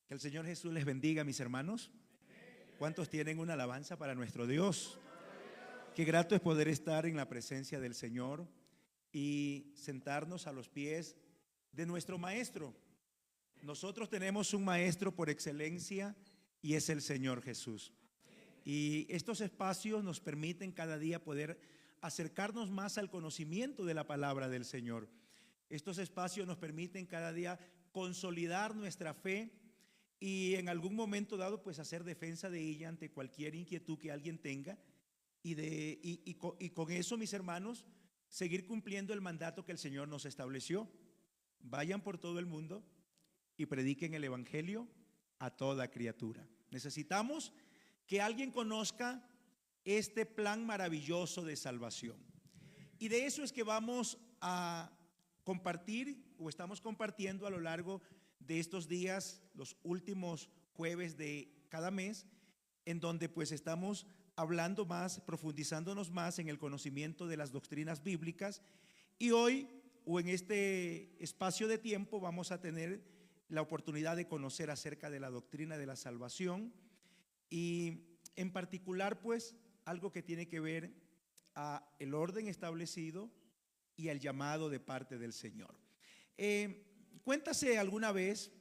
Que el Señor Jesús les bendiga, mis hermanos. ¿Cuántos tienen una alabanza para nuestro Dios? Qué grato es poder estar en la presencia del Señor y sentarnos a los pies de nuestro Maestro. Nosotros tenemos un Maestro por excelencia y es el Señor Jesús. Y estos espacios nos permiten cada día poder acercarnos más al conocimiento de la palabra del Señor. Estos espacios nos permiten cada día consolidar nuestra fe y en algún momento dado pues hacer defensa de ella ante cualquier inquietud que alguien tenga y con eso, mis hermanos, seguir cumpliendo el mandato que el Señor nos estableció. Vayan por todo el mundo y prediquen el evangelio a toda criatura. Necesitamos que alguien conozca este plan maravilloso de salvación. Y de eso es que vamos a compartir o estamos compartiendo a lo largo de estos días, los últimos jueves de cada mes, en donde pues estamos hablando más, profundizándonos más en el conocimiento de las doctrinas bíblicas. Y hoy, o en este espacio de tiempo, vamos a tener la oportunidad de conocer acerca de la doctrina de la salvación y en particular pues algo que tiene que ver a el orden establecido y al llamado de parte del Señor. Cuéntase alguna vez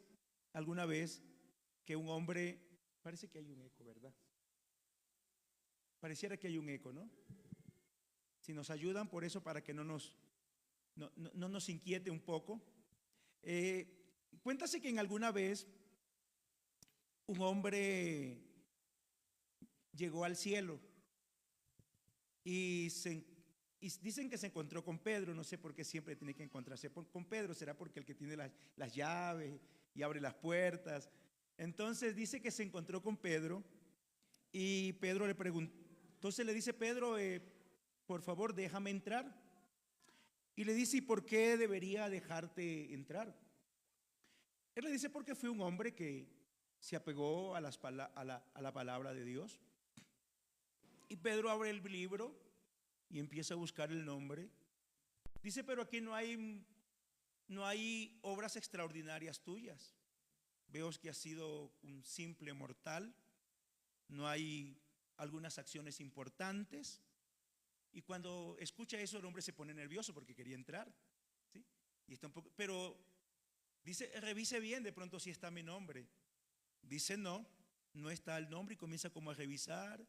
que un hombre, parece que hay un eco, ¿verdad? Pareciera que hay un eco, ¿no? Si nos ayudan por eso para que no nos inquiete un poco. Cuéntase que en alguna vez un hombre llegó al cielo y dicen que se encontró con Pedro. No sé por qué siempre tiene que encontrarse con Pedro. ¿Será porque el que tiene las llaves y abre las puertas? Entonces dice que se encontró con Pedro y Pedro le preguntó. Entonces le dice Pedro, por favor déjame entrar. Y le dice, ¿y por qué debería dejarte entrar? Él le dice, porque fui un hombre que se apegó a la palabra de Dios. Y Pedro abre el libro y empieza a buscar el nombre. Dice, pero aquí no hay obras extraordinarias tuyas. Veo que has sido un simple mortal. No hay algunas acciones importantes. Y cuando escucha eso, el hombre se pone nervioso porque quería entrar, ¿sí? Y está un poco, pero dice, revise bien de pronto si está mi nombre. Dice, no está el nombre, y comienza como a revisar.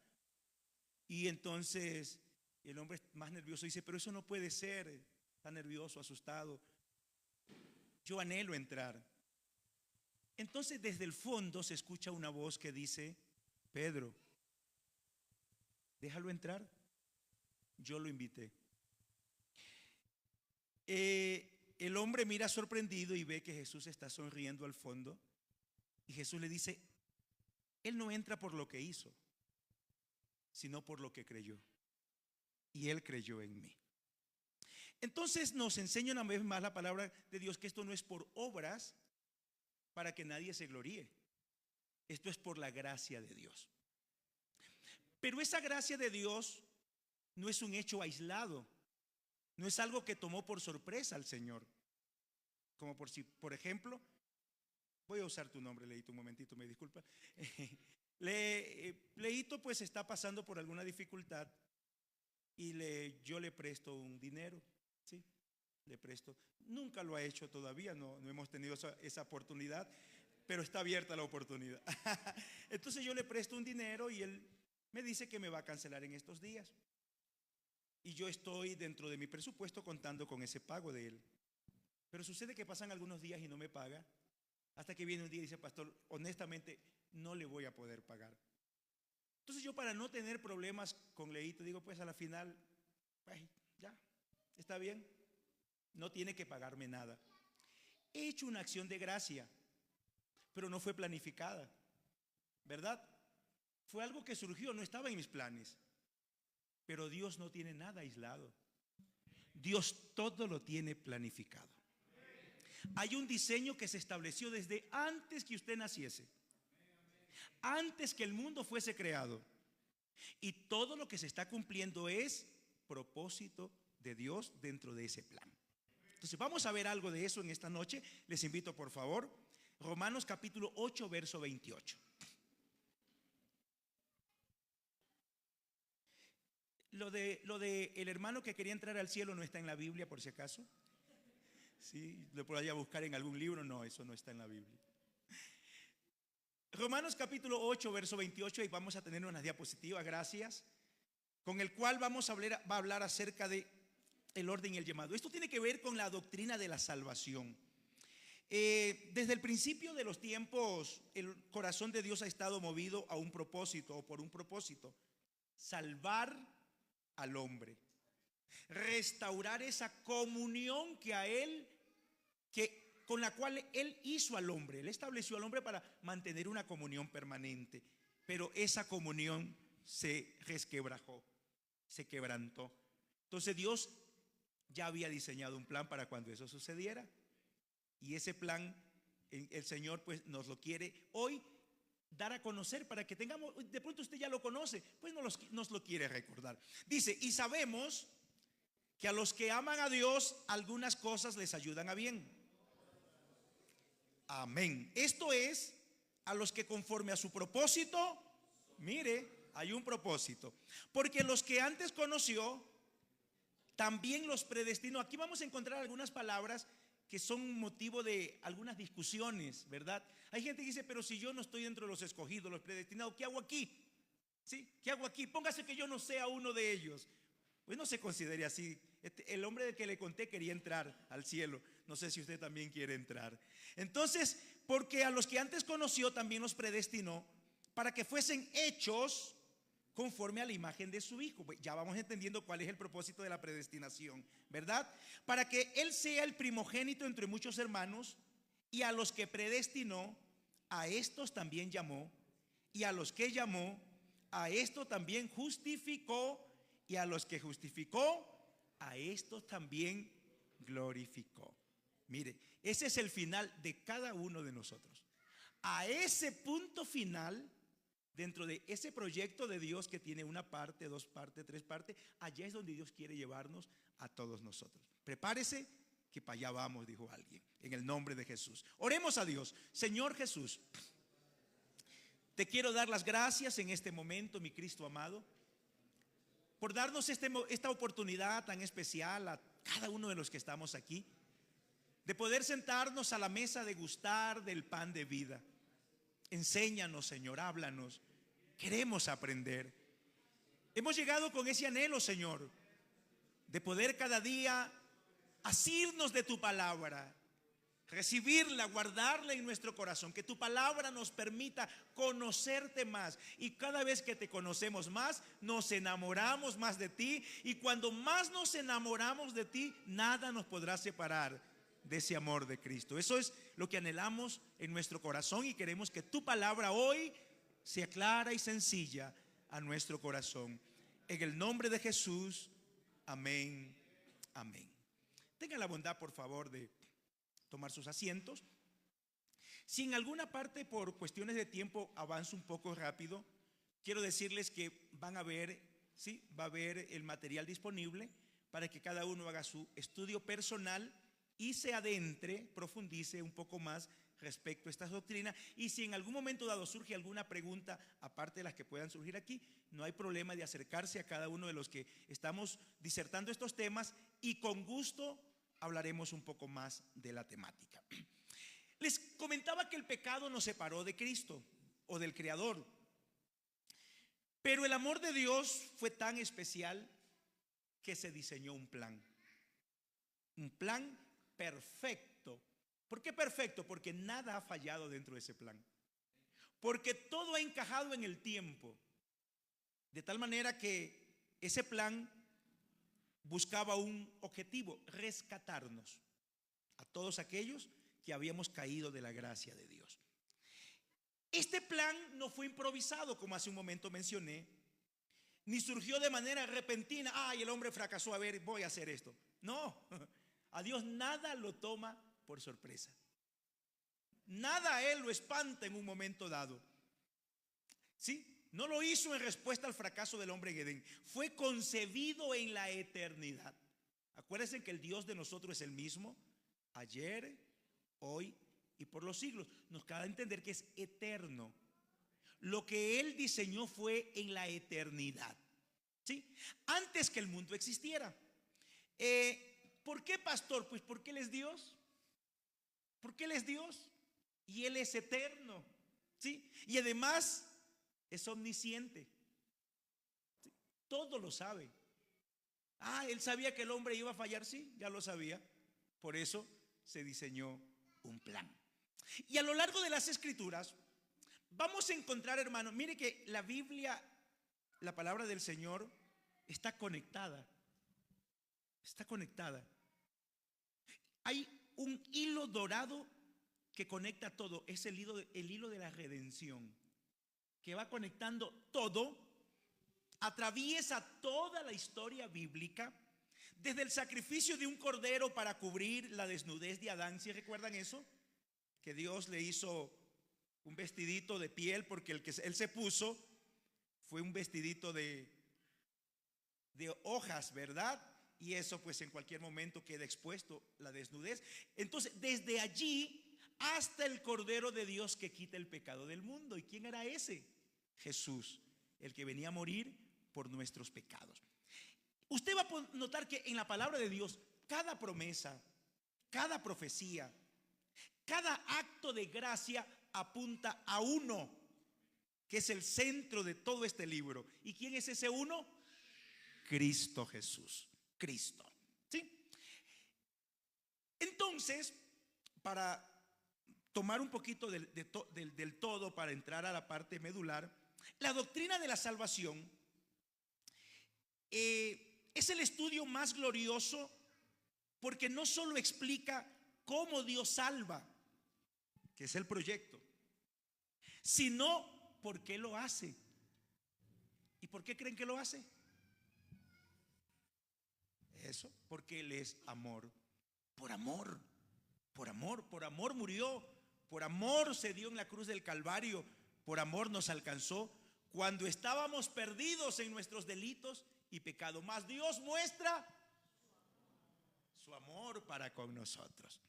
Y entonces el hombre más nervioso dice, pero eso no puede ser. Está nervioso, asustado. Yo anhelo entrar. Entonces desde el fondo se escucha una voz que dice, Pedro, déjalo entrar. Yo lo invité. El hombre mira sorprendido y ve que Jesús está sonriendo al fondo. Y Jesús le dice, él no entra por lo que hizo, sino por lo que creyó. Y él creyó en mí. Entonces nos enseña una vez más la palabra de Dios que esto no es por obras para que nadie se gloríe. Esto es por la gracia de Dios. Pero esa gracia de Dios no es un hecho aislado. No es algo que tomó por sorpresa al Señor. Como por ejemplo, voy a usar tu nombre, Leito, un momentito, me disculpa. Leito pues está pasando por alguna dificultad y yo le presto un dinero, ¿sí? Le presto. Nunca lo ha hecho todavía, no hemos tenido esa oportunidad, pero está abierta la oportunidad. Entonces yo le presto un dinero y él me dice que me va a cancelar en estos días. Y yo estoy dentro de mi presupuesto contando con ese pago de él. Pero sucede que pasan algunos días y no me paga. Hasta que viene un día y dice, pastor, honestamente no le voy a poder pagar. Entonces yo, para no tener problemas con Leito, digo, pues a la final, ya, está bien, no tiene que pagarme nada. He hecho una acción de gracia, pero no fue planificada, ¿verdad? Fue algo que surgió, no estaba en mis planes. Pero Dios no tiene nada aislado. Dios todo lo tiene planificado. Hay un diseño que se estableció desde antes que usted naciese, antes que el mundo fuese creado. Y todo lo que se está cumpliendo es propósito de Dios dentro de ese plan. Entonces vamos a ver algo de eso en esta noche. Les invito por favor Romanos capítulo 8, verso 28. Lo de el hermano que quería entrar al cielo no está en la Biblia, por si acaso. Sí, lo podría buscar en algún libro. No, eso no está en la Biblia. Romanos capítulo 8, verso 28, y vamos a tener unas diapositivas, gracias, con el cual va a hablar acerca de el orden y el llamado. Esto tiene que ver con la doctrina de la salvación. Desde el principio de los tiempos, el corazón de Dios ha estado movido a un propósito, o por un propósito: salvar al hombre, restaurar esa comunión con la cual Él hizo al hombre. Él estableció al hombre para mantener una comunión permanente, pero esa comunión se resquebrajó, se quebrantó. Entonces Dios ya había diseñado un plan para cuando eso sucediera, y ese plan el Señor pues nos lo quiere hoy dar a conocer, para que tengamos, de pronto usted ya lo conoce, pues nos lo quiere recordar. Dice: y sabemos que a los que aman a Dios, algunas cosas les ayudan a bien. Amén. Esto es, a los que conforme a su propósito, mire, hay un propósito. Porque los que antes conoció, también los predestinó. Aquí vamos a encontrar algunas palabras que son motivo de algunas discusiones, ¿verdad? Hay gente que dice: pero si yo no estoy dentro de los escogidos, los predestinados, ¿qué hago aquí? ¿Sí? ¿Qué hago aquí? Póngase que yo no sea uno de ellos. Pues no se considere así. El hombre del que le conté quería entrar al cielo. No sé si usted también quiere entrar. Entonces, porque a los que antes conoció también los predestinó para que fuesen hechos conforme a la imagen de su Hijo. Pues ya vamos entendiendo cuál es el propósito de la predestinación, ¿verdad? Para que Él sea el primogénito entre muchos hermanos. Y a los que predestinó, a estos también llamó. Y a los que llamó, a estos también justificó. Y a los que justificó, a estos también glorificó. Mire, ese es el final de cada uno de nosotros. A ese punto final, dentro de ese proyecto de Dios que tiene una parte, dos partes, tres partes, allá es donde Dios quiere llevarnos a todos nosotros. Prepárese, que para allá vamos, dijo alguien, en el nombre de Jesús. Oremos a Dios. Señor Jesús, te quiero dar las gracias en este momento, mi Cristo amado, por darnos esta oportunidad tan especial a cada uno de los que estamos aquí, de poder sentarnos a la mesa, de gustar del pan de vida. Enséñanos, Señor, háblanos. Queremos aprender. Hemos llegado con ese anhelo, Señor, de poder cada día asirnos de tu palabra, recibirla, guardarla en nuestro corazón, que tu palabra nos permita conocerte más, y cada vez que te conocemos más, nos enamoramos más de ti, y cuando más nos enamoramos de ti, nada nos podrá separar de ese amor de Cristo. Eso es lo que anhelamos en nuestro corazón, y queremos que tu palabra hoy sea clara y sencilla a nuestro corazón. En el nombre de Jesús, amén, amén. Tengan la bondad, por favor, de tomar sus asientos. Si en alguna parte por cuestiones de tiempo avanzo un poco rápido, quiero decirles que van a ver, sí, va a haber el material disponible para que cada uno haga su estudio personal y se adentre, profundice un poco más respecto a estas doctrinas. Y si en algún momento dado surge alguna pregunta, aparte de las que puedan surgir aquí, no hay problema de acercarse a cada uno de los que estamos disertando estos temas, y con gusto hablaremos un poco más de la temática. Les comentaba que el pecado nos separó de Cristo o del Creador, pero el amor de Dios fue tan especial que se diseñó un plan perfecto. ¿Por qué perfecto? Porque nada ha fallado dentro de ese plan, porque todo ha encajado en el tiempo, de tal manera que ese plan buscaba un objetivo: rescatarnos a todos aquellos que habíamos caído de la gracia de Dios. Este plan no fue improvisado, como hace un momento mencioné, ni surgió de manera repentina. Ay, el hombre fracasó, a ver, voy a hacer esto. No, a Dios nada lo toma por sorpresa. Nada a Él lo espanta en un momento dado. ¿Sí? No lo hizo en respuesta al fracaso del hombre en Edén. Fue concebido en la eternidad. Acuérdense que el Dios de nosotros es el mismo ayer, hoy y por los siglos. Nos queda entender que es eterno. Lo que Él diseñó fue en la eternidad, ¿sí? Antes que el mundo existiera. ¿Por qué, pastor? Pues porque Él es Dios. Porque Él es Dios y Él es eterno, ¿sí? Y además es omnisciente, ¿sí? Todo lo sabe. Él sabía que el hombre iba a fallar, sí, ya lo sabía. Por eso se diseñó un plan. Y a lo largo de las escrituras vamos a encontrar, hermanos, mire que la Biblia, la palabra del Señor, está conectada. Está conectada. Hay un hilo dorado que conecta todo. Es el hilo de la redención, que va conectando todo. Atraviesa toda la historia bíblica, desde el sacrificio de un cordero para cubrir la desnudez de Adán. ¿Sí recuerdan eso? Que Dios le hizo un vestidito de piel, porque el que él se puso fue un vestidito de hojas, ¿verdad? Y eso pues en cualquier momento queda expuesto, la desnudez. Entonces desde allí hasta el Cordero de Dios que quita el pecado del mundo. ¿Y quién era ese? Jesús, el que venía a morir por nuestros pecados. Usted va a notar que en la palabra de Dios, cada promesa, cada profecía, cada acto de gracia apunta a uno, que es el centro de todo este libro. ¿Y quién es ese uno? Cristo Jesús. Cristo, ¿sí? Entonces, para tomar un poquito del todo, para entrar a la parte medular, la doctrina de la salvación es el estudio más glorioso, porque no solo explica cómo Dios salva, que es el proyecto, sino por qué lo hace. ¿Y por qué creen que lo hace? Eso, porque Él es amor. Por amor, por amor, por amor murió, por amor se dio en la cruz del Calvario, por amor nos alcanzó cuando estábamos perdidos en nuestros delitos y pecado. Mas Dios muestra su amor para con nosotros.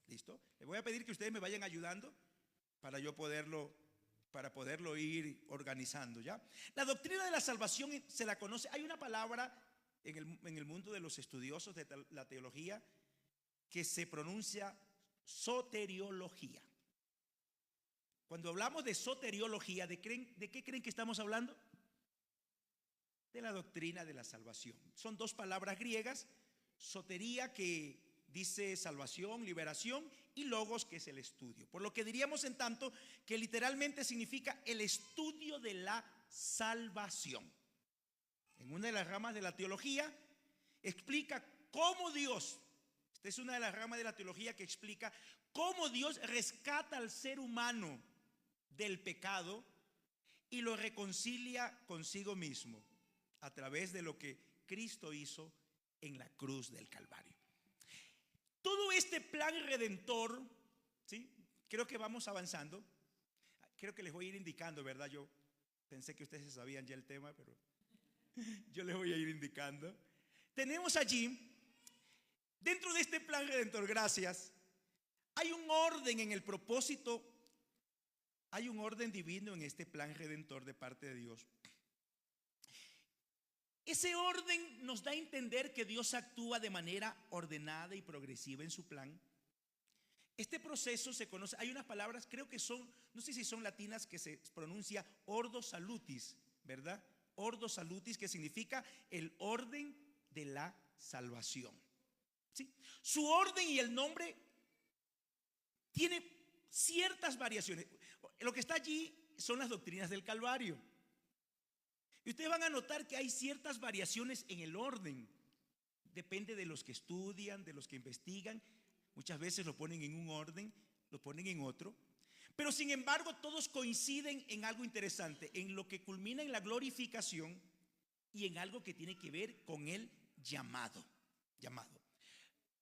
¿Listo? Le voy a pedir que ustedes me vayan ayudando para yo poderlo ir organizando, ¿ya? La doctrina de la salvación se la conoce. Hay una palabra en el mundo de los estudiosos de la teología que se pronuncia soteriología. Cuando hablamos de soteriología, ¿de qué creen que estamos hablando? De la doctrina de la salvación. Son dos palabras griegas: sotería, que dice salvación, liberación, y logos, que es el estudio. Por lo que diríamos en tanto que literalmente significa el estudio de la salvación. En una de las ramas de la teología explica cómo Dios, esta es una de las ramas de la teología que explica cómo Dios rescata al ser humano del pecado y lo reconcilia consigo mismo a través de lo que Cristo hizo en la cruz del Calvario. Todo este plan redentor, ¿sí? Creo que vamos avanzando. Creo que les voy a ir indicando, ¿verdad? Yo pensé que ustedes sabían ya el tema, pero yo les voy a ir indicando. Tenemos allí, dentro de este plan redentor, gracias, hay un orden en el propósito, hay un orden divino en este plan redentor de parte de Dios. Ese orden nos da a entender que Dios actúa de manera ordenada y progresiva en su plan. Este proceso se conoce, hay unas palabras, creo que son, no sé si son latinas, que se pronuncia ordo salutis, ¿verdad? Ordo salutis, que significa el orden de la salvación, ¿sí? Su orden y el nombre tiene ciertas variaciones. Lo que está allí son las doctrinas del Calvario. Y ustedes van a notar que hay ciertas variaciones en el orden. Depende de los que estudian, de los que investigan. Muchas veces lo ponen en un orden, lo ponen en otro. Pero sin embargo, todos coinciden en algo interesante, en lo que culmina en la glorificación y en algo que tiene que ver con el llamado.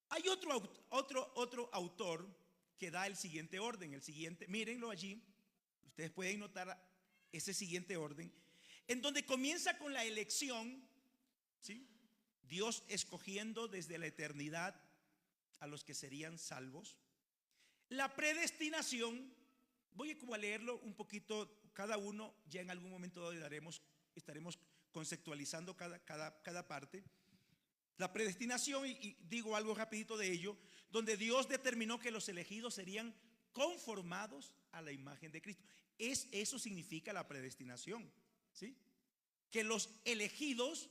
Hay otro autor que da el siguiente orden, mírenlo allí. Ustedes pueden notar ese siguiente orden, en donde comienza con la elección, ¿sí? Dios escogiendo desde la eternidad a los que serían salvos. La predestinación, voy como a leerlo un poquito cada uno, ya en algún momento dado estaremos conceptualizando cada parte. La predestinación, y digo algo rapidito de ello, donde Dios determinó que los elegidos serían conformados a la imagen de Cristo. Eso significa la predestinación, ¿sí? Que los elegidos,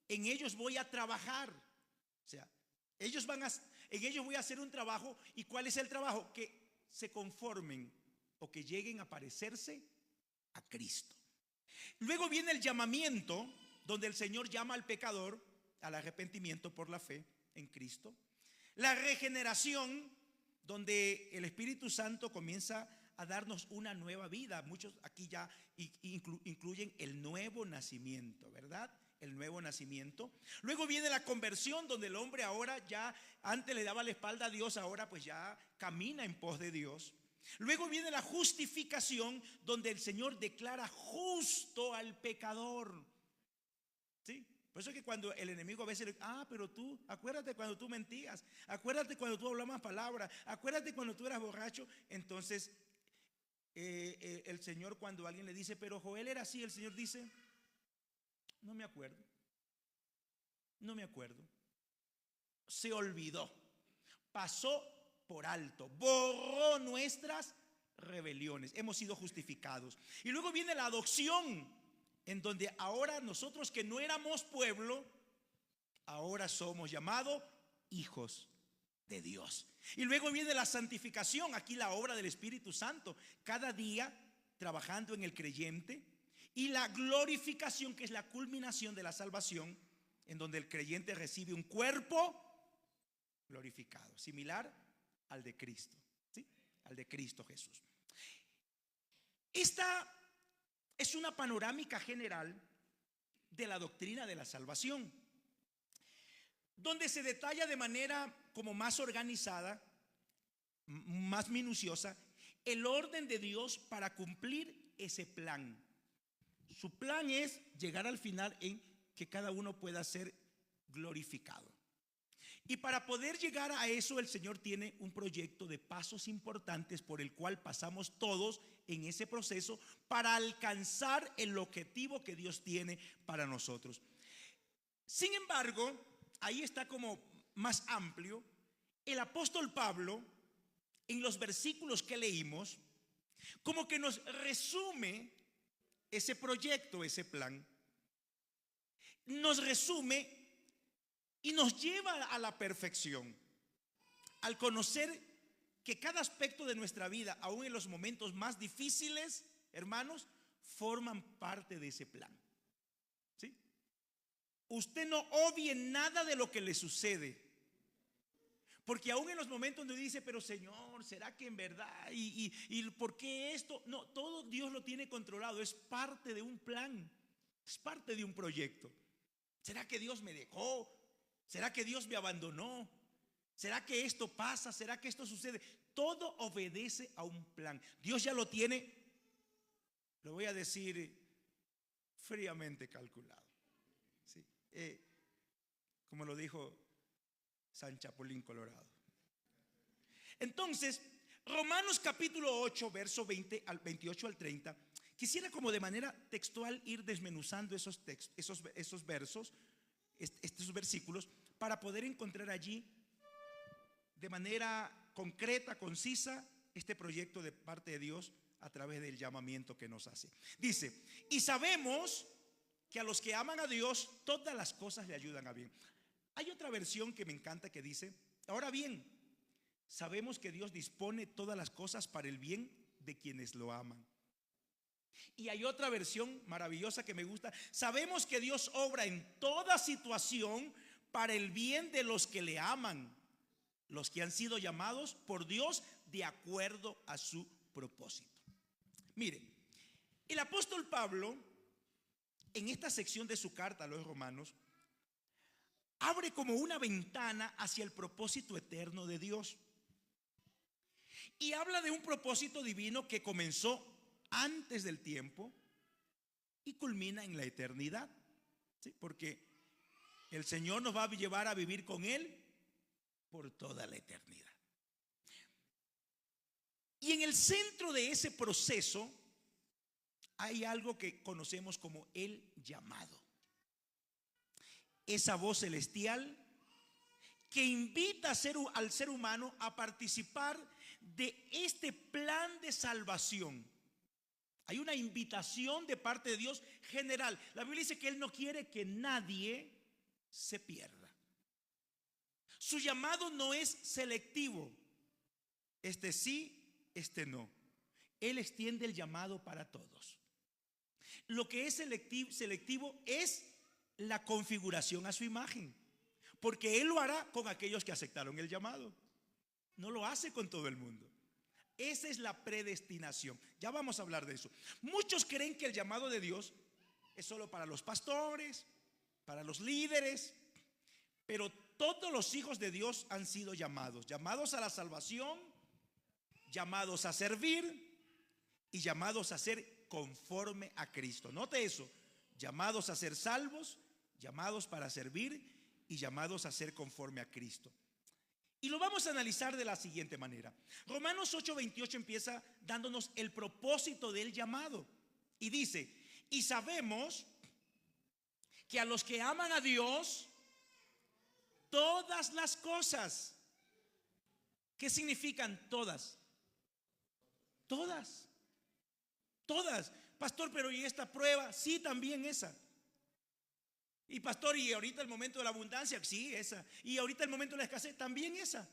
en ellos voy a trabajar. O sea, en ellos voy a hacer un trabajo. ¿Y cuál es el trabajo? Que se conformen o que lleguen a parecerse a Cristo. Luego viene el llamamiento, donde el Señor llama al pecador al arrepentimiento por la fe en Cristo. La regeneración, donde el Espíritu Santo comienza a darnos una nueva vida. Muchos aquí ya incluyen el nuevo nacimiento, ¿verdad? El nuevo nacimiento. Luego viene la conversión, donde el hombre ahora ya, antes le daba la espalda a Dios, ahora pues ya camina en pos de Dios. Luego viene la justificación, donde el Señor declara justo al pecador. ¿Sí? Por eso es que cuando el enemigo a veces le dice, pero tú, acuérdate cuando tú mentías, acuérdate cuando tú hablabas palabras, acuérdate cuando tú eras borracho. Entonces el Señor, cuando alguien le dice, pero Joel era así, el Señor dice, no me acuerdo, se olvidó, pasó por alto, borró nuestras rebeliones, hemos sido justificados. Y luego viene la adopción, en donde ahora nosotros que no éramos pueblo, ahora somos llamados hijos de Dios. Y luego viene la santificación, aquí la obra del Espíritu Santo, cada día trabajando en el creyente. Y la glorificación, que es la culminación de la salvación, en donde el creyente recibe un cuerpo glorificado, similar al de Cristo, ¿sí? Al de Cristo Jesús. Esta es una panorámica general de la doctrina de la salvación, donde se detalla de manera como más organizada, más minuciosa, el orden de Dios para cumplir ese plan. Su plan es llegar al final en que cada uno pueda ser glorificado. Y para poder llegar a eso, el Señor tiene un proyecto de pasos importantes por el cual pasamos todos en ese proceso para alcanzar el objetivo que Dios tiene para nosotros. Sin embargo, ahí está como más amplio. El apóstol Pablo, en los versículos que leímos, como que nos resume ese proyecto, ese plan. Nos resume y nos lleva a la perfección, al conocer que cada aspecto de nuestra vida, aún en los momentos más difíciles, hermanos, forman parte de ese plan. ¿Sí? Usted no obvie nada de lo que le sucede, porque aún en los momentos donde dice, pero Señor, ¿será que en verdad? ¿Y por qué esto? No, todo Dios lo tiene controlado, es parte de un plan, es parte de un proyecto. ¿Será que Dios me dejó? ¿Será que Dios me abandonó? ¿Será que esto pasa? ¿Será que esto sucede? Todo obedece a un plan. Dios ya lo tiene, lo voy a decir, fríamente calculado. ¿Sí? Como lo dijo San Chapulín Colorado. Entonces, Romanos capítulo 8, verso 20 al 28 al 30, quisiera como de manera textual ir desmenuzando esos versos, estos versículos, para poder encontrar allí de manera concreta, concisa, este proyecto de parte de Dios a través del llamamiento que nos hace. Dice, y sabemos que a los que aman a Dios todas las cosas le ayudan a bien. Hay otra versión que me encanta que dice, ahora bien, sabemos que Dios dispone todas las cosas para el bien de quienes lo aman. Y hay otra versión maravillosa que me gusta, sabemos que Dios obra en toda situación para el bien de los que le aman, los que han sido llamados por Dios de acuerdo a su propósito. Mire, el apóstol Pablo, en esta sección de su carta a los romanos, abre como una ventana hacia el propósito eterno de Dios. Y habla de un propósito divino que comenzó antes del tiempo y culmina en la eternidad. ¿Sí? Porque el Señor nos va a llevar a vivir con Él por toda la eternidad. Y en el centro de ese proceso hay algo que conocemos como el llamado. Esa voz celestial que invita al ser humano a participar de este plan de salvación. Hay una invitación de parte de Dios general. La Biblia dice que Él no quiere que nadie se pierda. Su llamado no es selectivo. Este sí, este no. Él extiende el llamado para todos. Lo que es selectivo es la configuración a su imagen, porque Él lo hará con aquellos que aceptaron el llamado. No lo hace con todo el mundo. Esa es la predestinación. Ya vamos a hablar de eso. Muchos creen que el llamado de Dios es solo para los pastores, para los líderes, pero todos los hijos de Dios han sido llamados a la salvación, llamados a servir y llamados a ser conforme a Cristo. Note eso: llamados a ser salvos, llamados para servir y llamados a ser conforme a Cristo. Y lo vamos a analizar de la siguiente manera. Romanos 8:28 empieza dándonos el propósito del llamado. Y dice: y sabemos que a los que aman a Dios, todas las cosas. ¿Qué significan todas? Todas. Todas. Pastor, pero ¿y esta prueba? Sí, también esa. Y pastor, ¿y ahorita el momento de la abundancia? Sí, esa. Y ahorita el momento de la escasez, también esa.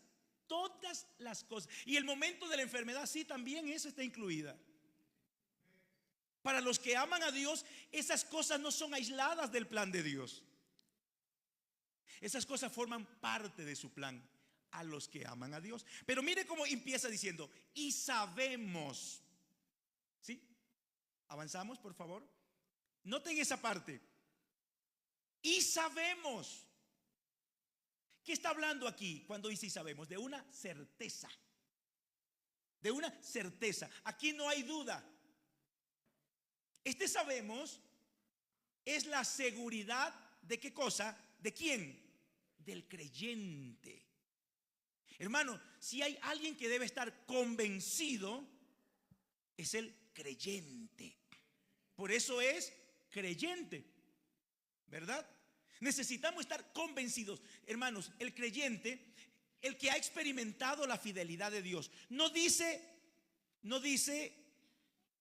Todas las cosas. Y el momento de la enfermedad, sí, también esa está incluida. Para los que aman a Dios, esas cosas no son aisladas del plan de Dios. Esas cosas forman parte de su plan a los que aman a Dios. Pero mire cómo empieza diciendo: y sabemos. ¿Sí? Avanzamos, por favor. Noten esa parte. Y sabemos. ¿Qué está hablando aquí cuando dice y sabemos? De una certeza. De una certeza. Aquí no hay duda. Este sabemos es la seguridad de ¿qué cosa? ¿De quién? Del creyente. Hermano, si hay alguien que debe estar convencido, es el creyente. Por eso es creyente, ¿verdad? Necesitamos estar convencidos. Hermanos, el creyente, el que ha experimentado la fidelidad de Dios, no dice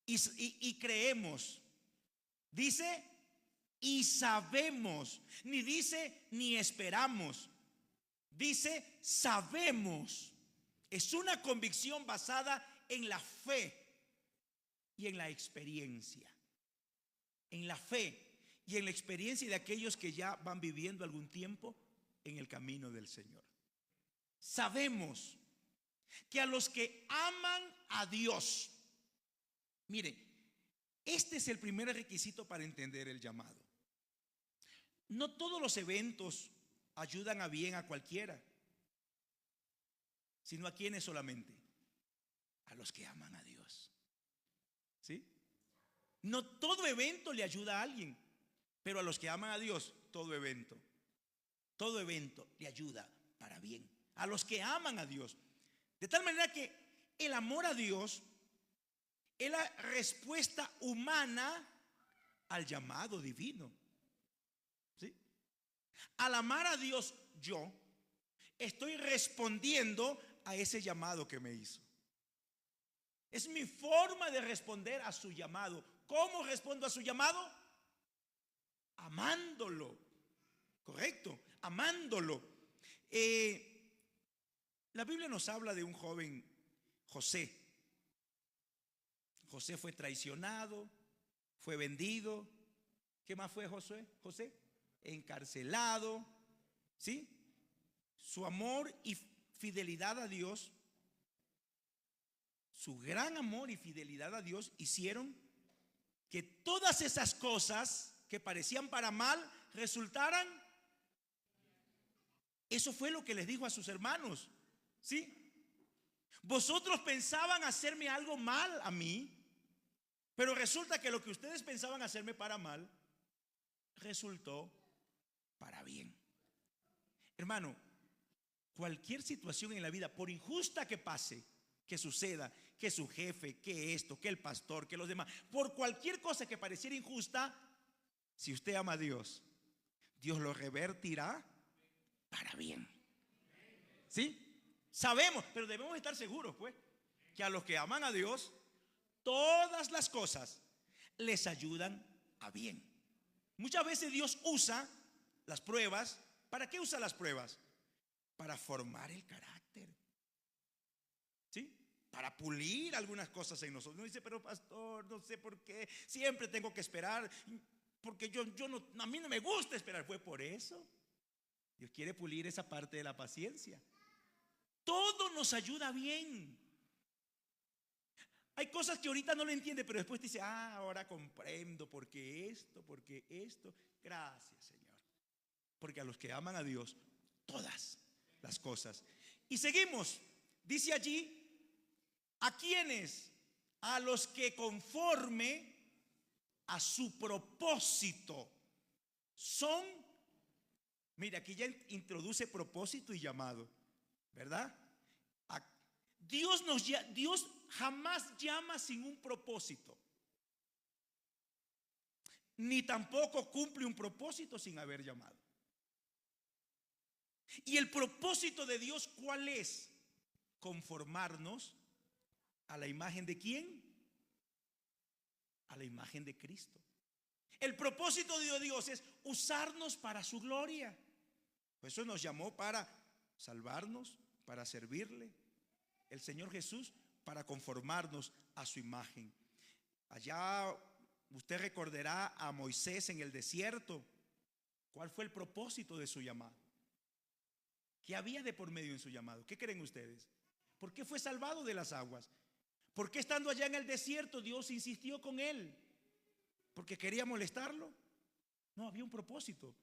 y creemos, dice y sabemos. Ni dice ni esperamos, dice sabemos. Es una convicción basada en la fe y en la experiencia. En la fe y en la experiencia de aquellos que ya van viviendo algún tiempo en el camino del Señor. Sabemos que a los que aman a Dios, mire, este es el primer requisito para entender el llamado. No todos los eventos ayudan a bien a cualquiera, sino a quienes solamente, a los que aman a Dios. ¿Sí? No todo evento le ayuda a alguien, pero a los que aman a Dios, todo evento le ayuda para bien. A los que aman a Dios. De tal manera que el amor a Dios es la respuesta humana al llamado divino. ¿Sí? Al amar a Dios, yo estoy respondiendo a ese llamado que me hizo. Es mi forma de responder a su llamado. ¿Cómo respondo a su llamado? Amándolo. Correcto, amándolo. La Biblia nos habla de un joven, José. José fue traicionado, fue vendido. ¿Qué más fue José? Encarcelado. ¿Sí? Su amor y fidelidad a Dios, su gran amor y fidelidad a Dios hicieron que todas esas cosas que parecían para mal resultaran. Eso fue lo que les dijo a sus hermanos. ¿Sí? Vosotros pensaban hacerme algo mal a mí, pero resulta que lo que ustedes pensaban hacerme para mal resultó para bien. Hermano, cualquier situación en la vida, por injusta que pase, que suceda, que su jefe, que esto, que el pastor, que los demás, por cualquier cosa que pareciera injusta, si usted ama a Dios, Dios lo revertirá para bien. ¿Sí? Sabemos, pero debemos estar seguros, pues, que a los que aman a Dios, todas las cosas les ayudan a bien. Muchas veces Dios usa las pruebas. ¿Para qué usa las pruebas? Para formar el carácter, ¿sí? Para pulir algunas cosas en nosotros. Uno dice, pero pastor, no sé por qué siempre tengo que esperar, porque yo no, a mí no me gusta esperar. Fue por eso. Dios quiere pulir esa parte de la paciencia. Todo nos ayuda bien. Hay cosas que ahorita no lo entiende, pero después dice, ahora comprendo porque esto. Gracias, Señor. Porque a los que aman a Dios, todas las cosas. Y seguimos. Dice allí, ¿a quiénes? A los que conforme a su propósito son. Mira, aquí ya introduce propósito y llamado, ¿verdad? Dios jamás llama sin un propósito, ni tampoco cumple un propósito sin haber llamado. Y el propósito de Dios, ¿cuál es? Conformarnos a la imagen de ¿quién? A la imagen de Cristo. El propósito de Dios es usarnos para su gloria. Por eso nos llamó para salvarnos, para servirle. El Señor Jesús para conformarnos a su imagen. Allá usted recordará a Moisés en el desierto. ¿Cuál fue el propósito de su llamado? ¿Qué había de por medio en su llamado? ¿Qué creen ustedes? ¿Por qué fue salvado de las aguas? ¿Por qué estando allá en el desierto Dios insistió con él? ¿Porque quería molestarlo? No, había un propósito.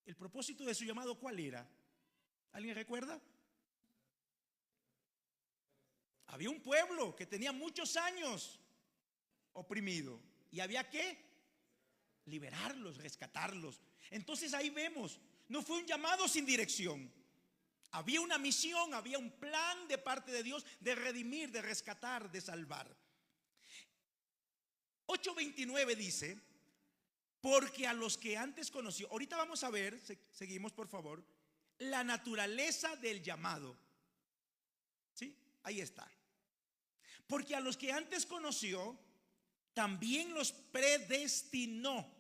¿El propósito de su llamado cuál era? ¿Alguien recuerda? Había un pueblo que tenía muchos años oprimido y había que liberarlos, rescatarlos. Entonces ahí vemos, no fue un llamado sin dirección. Había una misión, había un plan de parte de Dios de redimir, de rescatar, de salvar. 8:29 dice, porque a los que antes conoció, ahorita vamos a ver, seguimos por favor, la naturaleza del llamado. ¿Sí? Ahí está. Porque a los que antes conoció, también los predestinó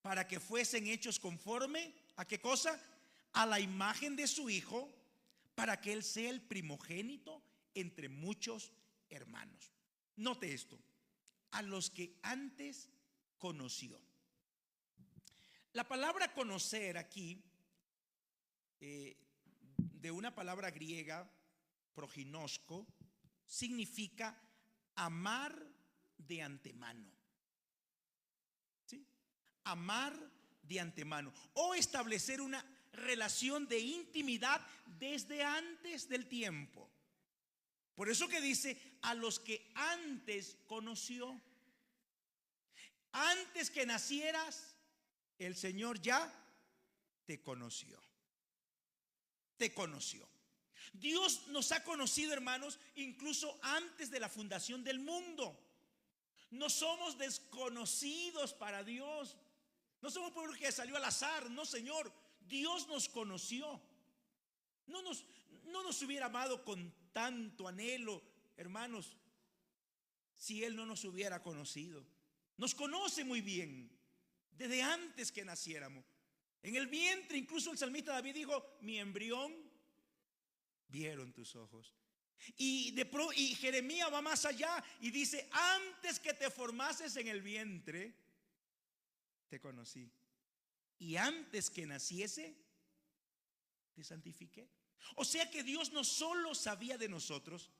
para que fuesen hechos conforme ¿a qué cosa? A la imagen de su Hijo, para que Él sea el primogénito entre muchos hermanos. Note esto, a los que antes conoció. La palabra conocer aquí, de una palabra griega, proginosko, significa amar de antemano. ¿Sí? Amar de antemano o establecer una relación de intimidad desde antes del tiempo. Por eso que dice a los que antes conoció. Antes que nacieras, el Señor ya te conoció. Te conoció. Dios nos ha conocido, hermanos, incluso antes de la fundación del mundo. No somos desconocidos para Dios. No somos un pueblo que salió al azar. No, Señor, Dios nos conoció. No nos hubiera amado con tanto anhelo, hermanos, si Él no nos hubiera conocido. Nos conoce muy bien desde antes que naciéramos. En el vientre, incluso el salmista David dijo, mi embrión vieron tus ojos. Y Jeremías va más allá y dice, antes que te formases en el vientre, te conocí. Y antes que naciese, te santifiqué. O sea que Dios no solo sabía de nosotros,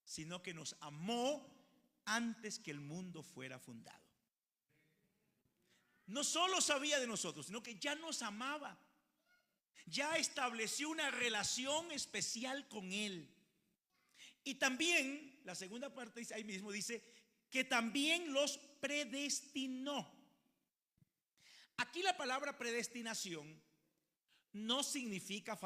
sino que nos amó antes que el mundo fuera fundado. No solo sabía de nosotros, sino que ya nos amaba. Ya estableció una relación especial con Él. Y también, la segunda parte dice, ahí mismo dice, que también los predestinó. Aquí la palabra predestinación no significa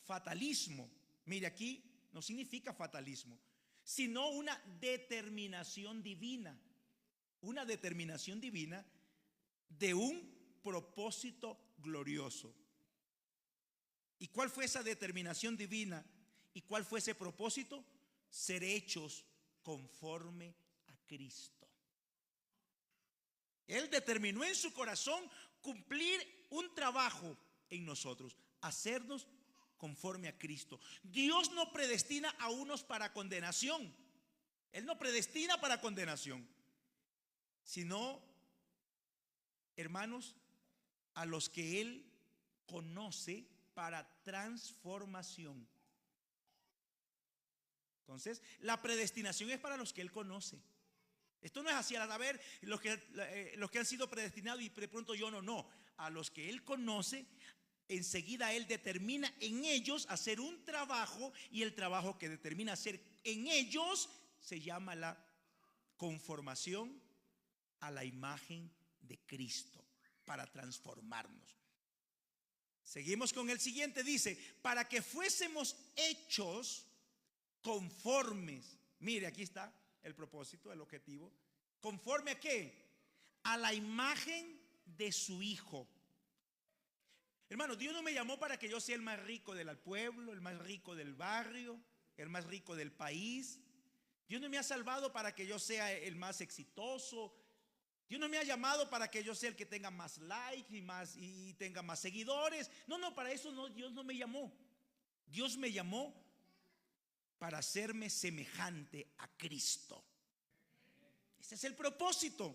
fatalismo. Mire, aquí no significa fatalismo, sino una determinación divina. Una determinación divina de un propósito glorioso. ¿Y cuál fue esa determinación divina? ¿Y cuál fue ese propósito? Ser hechos conforme a Cristo. Él determinó en su corazón cumplir un trabajo en nosotros, hacernos conforme a Cristo. Dios no predestina a unos para condenación. Él no predestina para condenación, sino, hermanos, a los que Él conoce para transformación. Entonces, la predestinación es para los que Él conoce. Esto no es así, a ver, los que han sido predestinados y de pronto yo no. A los que Él conoce, enseguida Él determina en ellos hacer un trabajo, y el trabajo que determina hacer en ellos se llama la conformación a la imagen de Cristo, para transformarnos. Seguimos con el siguiente, dice, para que fuésemos hechos conformes. Mire, aquí está el propósito, el objetivo. ¿Conforme a qué? A la imagen de su Hijo. Hermano, Dios no me llamó para que yo sea el más rico del pueblo, el más rico del barrio, el más rico del país. Dios no me ha salvado para que yo sea el más exitoso. Dios no me ha llamado para que yo sea el que tenga más likes y tenga más seguidores. No, para eso no, Dios no me llamó. Dios me llamó para hacerme semejante a Cristo. Ese es el propósito.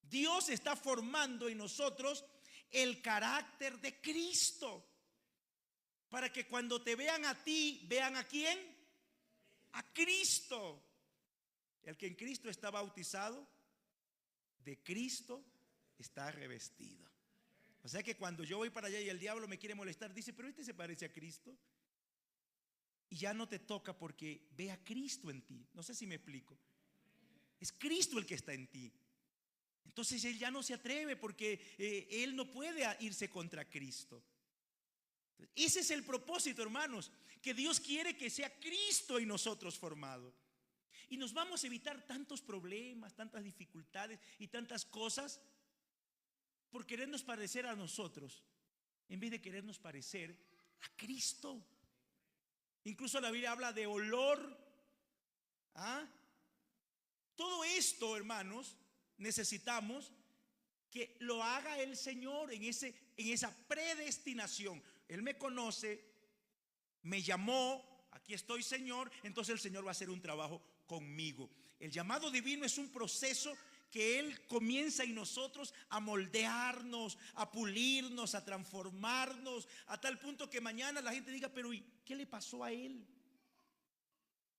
Dios está formando en nosotros el carácter de Cristo, para que cuando te vean a ti, vean a quién, a Cristo. El que en Cristo está bautizado, de Cristo está revestido. O sea que cuando yo voy para allá y el diablo me quiere molestar, dice, pero este se parece a Cristo. Y ya no te toca porque ve a Cristo en ti. No sé si me explico. Es Cristo el que está en ti. Entonces él ya no se atreve porque él no puede irse contra Cristo. Ese es el propósito, hermanos, que Dios quiere que sea Cristo en nosotros formado. Y nos vamos a evitar tantos problemas, tantas dificultades y tantas cosas por querernos parecer a nosotros, en vez de querernos parecer a Cristo. Incluso la Biblia habla de olor. Todo esto, hermanos, necesitamos que lo haga el Señor en esa predestinación. Él me conoce, me llamó, aquí estoy, Señor. Entonces el Señor va a hacer un trabajo conmigo. El llamado divino es un proceso que Él comienza en nosotros a moldearnos, a pulirnos, a transformarnos, a tal punto que mañana la gente diga, pero ¿y qué le pasó a él?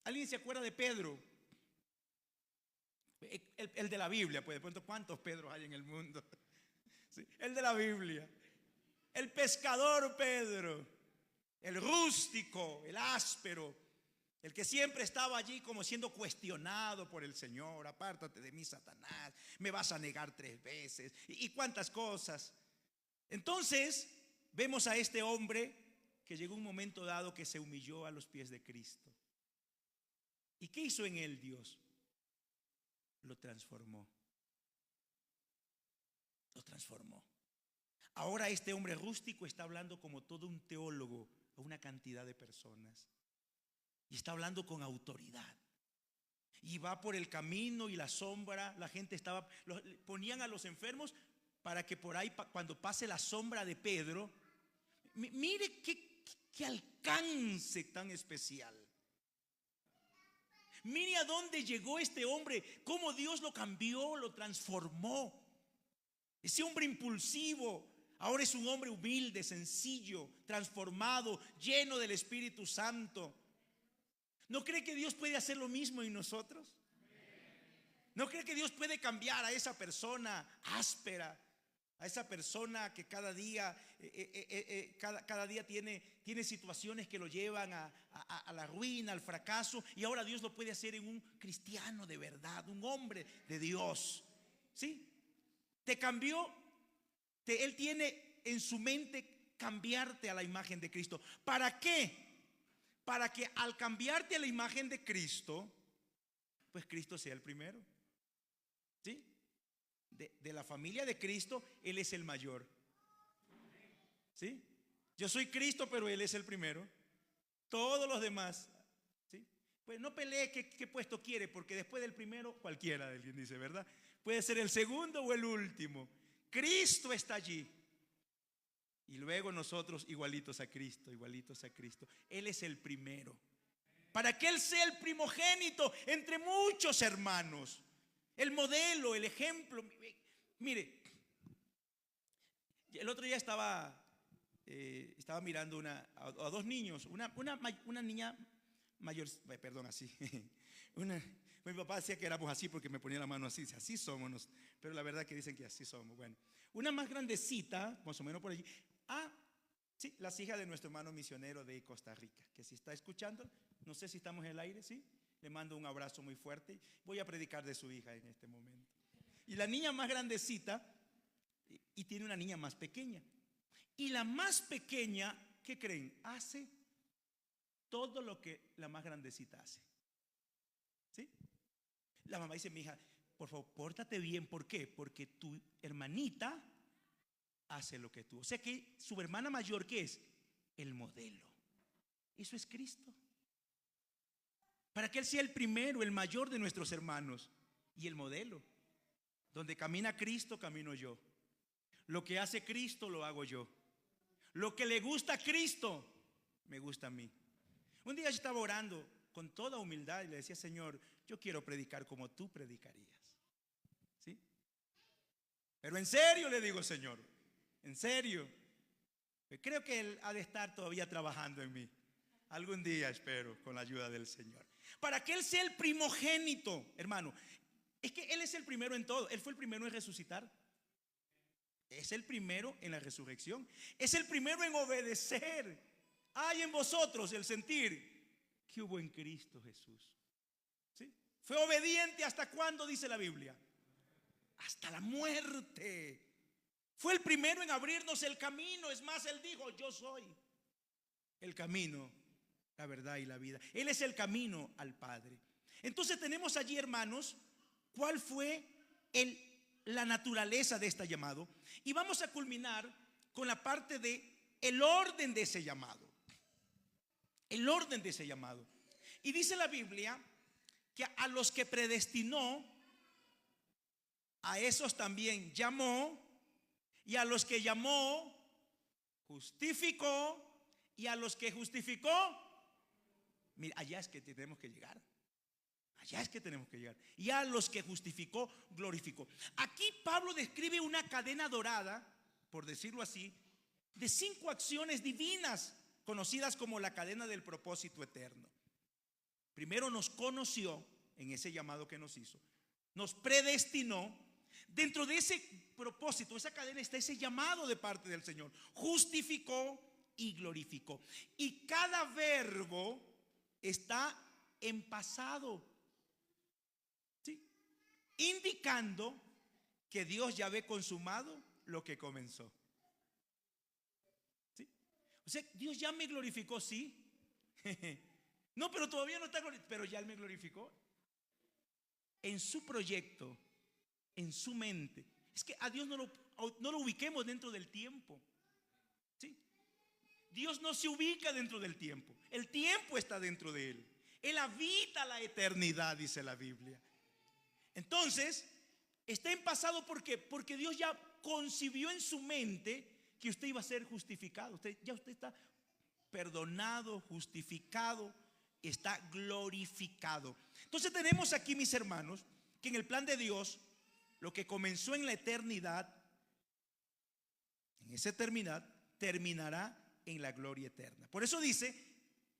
¿Alguien se acuerda de Pedro? El de la Biblia, pues de pronto, ¿cuántos Pedros hay en el mundo? Sí, el de la Biblia. El pescador Pedro, el rústico, el áspero, el que siempre estaba allí como siendo cuestionado por el Señor. Apártate de mí, Satanás, me vas a negar 3 veces y cuántas cosas. Entonces vemos a este hombre que llegó un momento dado que se humilló a los pies de Cristo. ¿Y qué hizo en él Dios? Lo transformó. Lo transformó. Ahora este hombre rústico está hablando como todo un teólogo a una cantidad de personas. Y está hablando con autoridad. Y va por el camino y la sombra. La gente ponían a los enfermos para que por ahí, cuando pase la sombra de Pedro, mire qué alcance tan especial. Mire a dónde llegó este hombre, cómo Dios lo cambió, lo transformó. Ese hombre impulsivo ahora es un hombre humilde, sencillo, transformado, lleno del Espíritu Santo. ¿No cree que Dios puede hacer lo mismo en nosotros? ¿No cree que Dios puede cambiar a esa persona áspera, a esa persona que cada día tiene situaciones que lo llevan a la ruina, al fracaso, y ahora Dios lo puede hacer en un cristiano de verdad, un hombre de Dios? ¿Sí? Te cambió. Él tiene en su mente cambiarte a la imagen de Cristo. ¿Para qué? Para que al cambiarte a la imagen de Cristo, pues Cristo sea el primero. ¿Sí? De la familia de Cristo, Él es el mayor. ¿Sí? Yo soy Cristo, pero Él es el primero. Todos los demás, ¿sí? Pues no pelee qué puesto quiere, porque después del primero, cualquiera, alguien dice, ¿verdad? Puede ser el segundo o el último. Cristo está allí. Y luego nosotros igualitos a Cristo, igualitos a Cristo. Él es el primero. Para que Él sea el primogénito entre muchos hermanos. El modelo, el ejemplo. Mire, el otro día estaba mirando a dos niños, una niña mayor, perdón, así. Mi papá decía que éramos así porque me ponía la mano así, dice, así somos, pero la verdad que dicen que así somos. Bueno, una más grandecita, más o menos por allí. Sí, las hijas de nuestro hermano misionero de Costa Rica, que si está escuchando, no sé si estamos en el aire, ¿sí? Le mando un abrazo muy fuerte. Voy a predicar de su hija en este momento. Y la niña más grandecita, y tiene una niña más pequeña. Y la más pequeña, ¿qué creen? Hace todo lo que la más grandecita hace. ¿Sí? La mamá dice, mi hija, por favor, pórtate bien. ¿Por qué? Porque tu hermanita hace lo que tú. O sea que su hermana mayor, ¿qué es? El modelo. Eso es Cristo. Para que Él sea el primero, el mayor de nuestros hermanos. Y el modelo. Donde camina Cristo, camino yo. Lo que hace Cristo, lo hago yo. Lo que le gusta a Cristo, me gusta a mí. Un día yo estaba orando con toda humildad y le decía, Señor, yo quiero predicar como tú predicarías. ¿Sí? Pero en serio le digo, Señor, en serio. Creo que Él ha de estar todavía trabajando en mí. Algún día espero, con la ayuda del Señor. Para que Él sea el primogénito, hermano. Es que Él es el primero en todo. Él fue el primero en resucitar. Es el primero en la resurrección. Es el primero en obedecer. Hay en vosotros el sentir que hubo en Cristo Jesús. ¿Sí? Fue obediente hasta cuándo, dice la Biblia. Hasta la muerte. Fue el primero en abrirnos el camino. Es más, Él dijo, yo soy el camino, la verdad y la vida. Él es el camino al Padre. Entonces tenemos allí, hermanos, cuál fue la naturaleza de este llamado. Y vamos a culminar con la parte de el orden de ese llamado. El orden de ese llamado. Y dice la Biblia que a los que predestinó, a esos también llamó, y a los que llamó, justificó, y a los que justificó, mira, allá es que tenemos que llegar. Allá es que tenemos que llegar. Y a los que justificó, glorificó. Aquí Pablo describe una cadena dorada, por decirlo así, de 5 acciones divinas, conocidas como la cadena del propósito eterno. Primero nos conoció en ese llamado que nos hizo. Nos predestinó. Dentro de ese propósito, esa cadena, está ese llamado de parte del Señor. Justificó y glorificó. Y cada verbo está en pasado, ¿sí? Indicando que Dios ya ve consumado lo que comenzó. ¿Sí? O sea, Dios ya me glorificó, sí. No, pero todavía no está glorificado, pero ya Él me glorificó. En su proyecto, en su mente. Es que a Dios no lo ubiquemos dentro del tiempo. ¿Sí? Dios no se ubica dentro del tiempo. El tiempo está dentro de Él. Él habita la eternidad, dice la Biblia. Entonces, está en pasado, ¿por qué? Porque Dios ya concibió en su mente que usted iba a ser justificado. Usted está perdonado, justificado, está glorificado. Entonces tenemos aquí, mis hermanos, que en el plan de Dios, lo que comenzó en la eternidad, en esa eternidad, terminará en la gloria eterna. Por eso dice,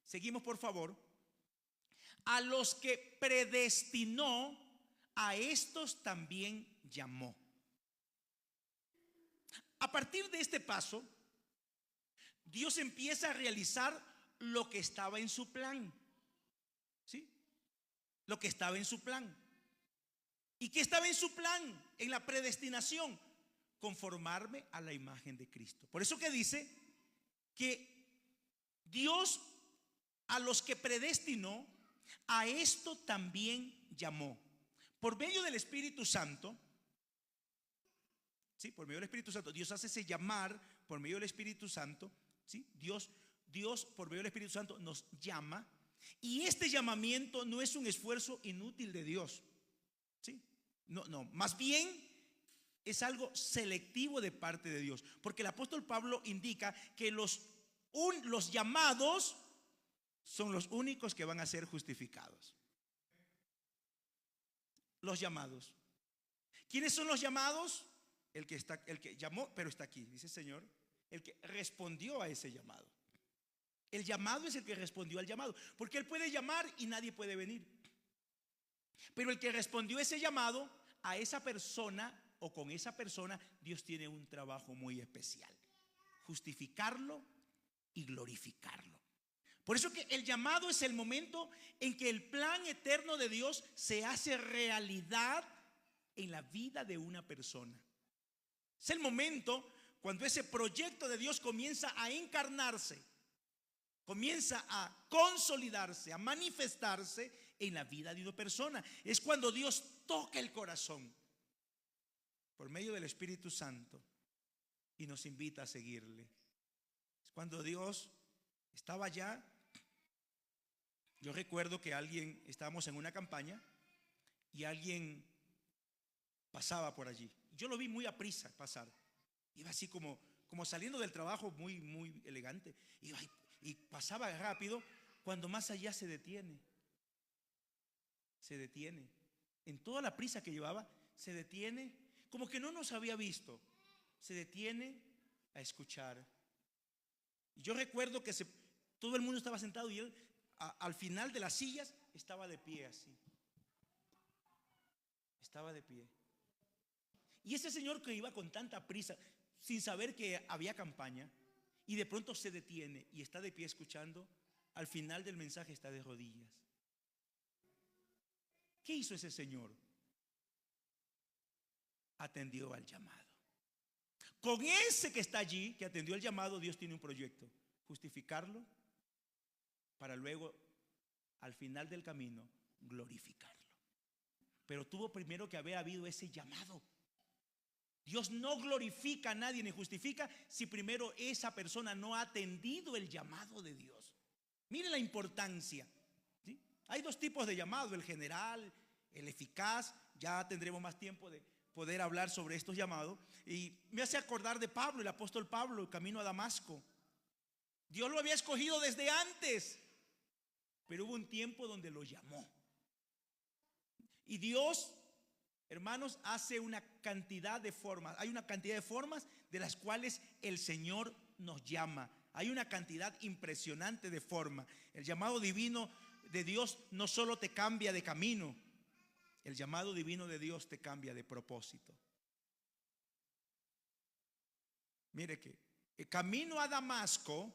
seguimos por favor, a los que predestinó, a estos también llamó. A partir de este paso, Dios empieza a realizar lo que estaba en su plan. ¿Sí? Lo que estaba en su plan. ¿Y qué estaba en su plan? En la predestinación, conformarme a la imagen de Cristo. Por eso que dice que Dios a los que predestinó, a esto también llamó. Por medio del Espíritu Santo, ¿sí? Por medio del Espíritu Santo, Dios hace ese llamar por medio del Espíritu Santo, ¿sí? Dios por medio del Espíritu Santo nos llama, y este llamamiento no es un esfuerzo inútil de Dios, ¿sí? No, más bien es algo selectivo de parte de Dios, porque el apóstol Pablo indica que los llamados son los únicos que van a ser justificados. Los llamados. ¿Quiénes son los llamados? El que llamó, pero está aquí, dice el Señor, el que respondió a ese llamado. El llamado es el que respondió al llamado, porque Él puede llamar y nadie puede venir. Pero el que respondió ese llamado, a esa persona o con esa persona, Dios tiene un trabajo muy especial: justificarlo y glorificarlo. Por eso que el llamado es el momento en que el plan eterno de Dios se hace realidad en la vida de una persona. Es el momento cuando ese proyecto de Dios comienza a encarnarse, comienza a consolidarse, a manifestarse en la vida de una persona. Es cuando Dios toca el corazón por medio del Espíritu Santo y nos invita a seguirle. Es cuando Dios estaba allá. Yo recuerdo que estábamos en una campaña y alguien pasaba por allí. Yo lo vi muy a prisa pasar. Iba así como saliendo del trabajo, muy, muy elegante. Y pasaba rápido. Cuando más allá se detiene. Se detiene. En toda la prisa que llevaba, se detiene. Como que no nos había visto. Se detiene a escuchar. Y yo recuerdo que todo el mundo estaba sentado y él al final de las sillas estaba de pie así. Estaba de pie. Y ese señor que iba con tanta prisa, sin saber que había campaña, y de pronto se detiene y está de pie escuchando, al final del mensaje está de rodillas. ¿Qué hizo ese señor? Atendió al llamado. Con ese que está allí, que atendió el llamado, Dios tiene un proyecto: justificarlo para luego, al final del camino, glorificarlo. Pero tuvo primero que haber habido ese llamado. Dios no glorifica a nadie ni justifica si primero esa persona no ha atendido el llamado de Dios. Miren la importancia, ¿sí? Hay dos tipos de llamado: el general, el eficaz. Ya tendremos más tiempo de poder hablar sobre estos llamados. Y me hace acordar de Pablo, el apóstol Pablo, el camino a Damasco. Dios lo había escogido desde antes, pero hubo un tiempo donde lo llamó. Y Dios, hermanos, hace una cantidad de formas. Hay una cantidad de formas de las cuales el Señor nos llama. Hay una cantidad impresionante de formas. El llamado divino de Dios no solo te cambia de camino, el llamado divino de Dios te cambia de propósito. Mire que el camino a Damasco,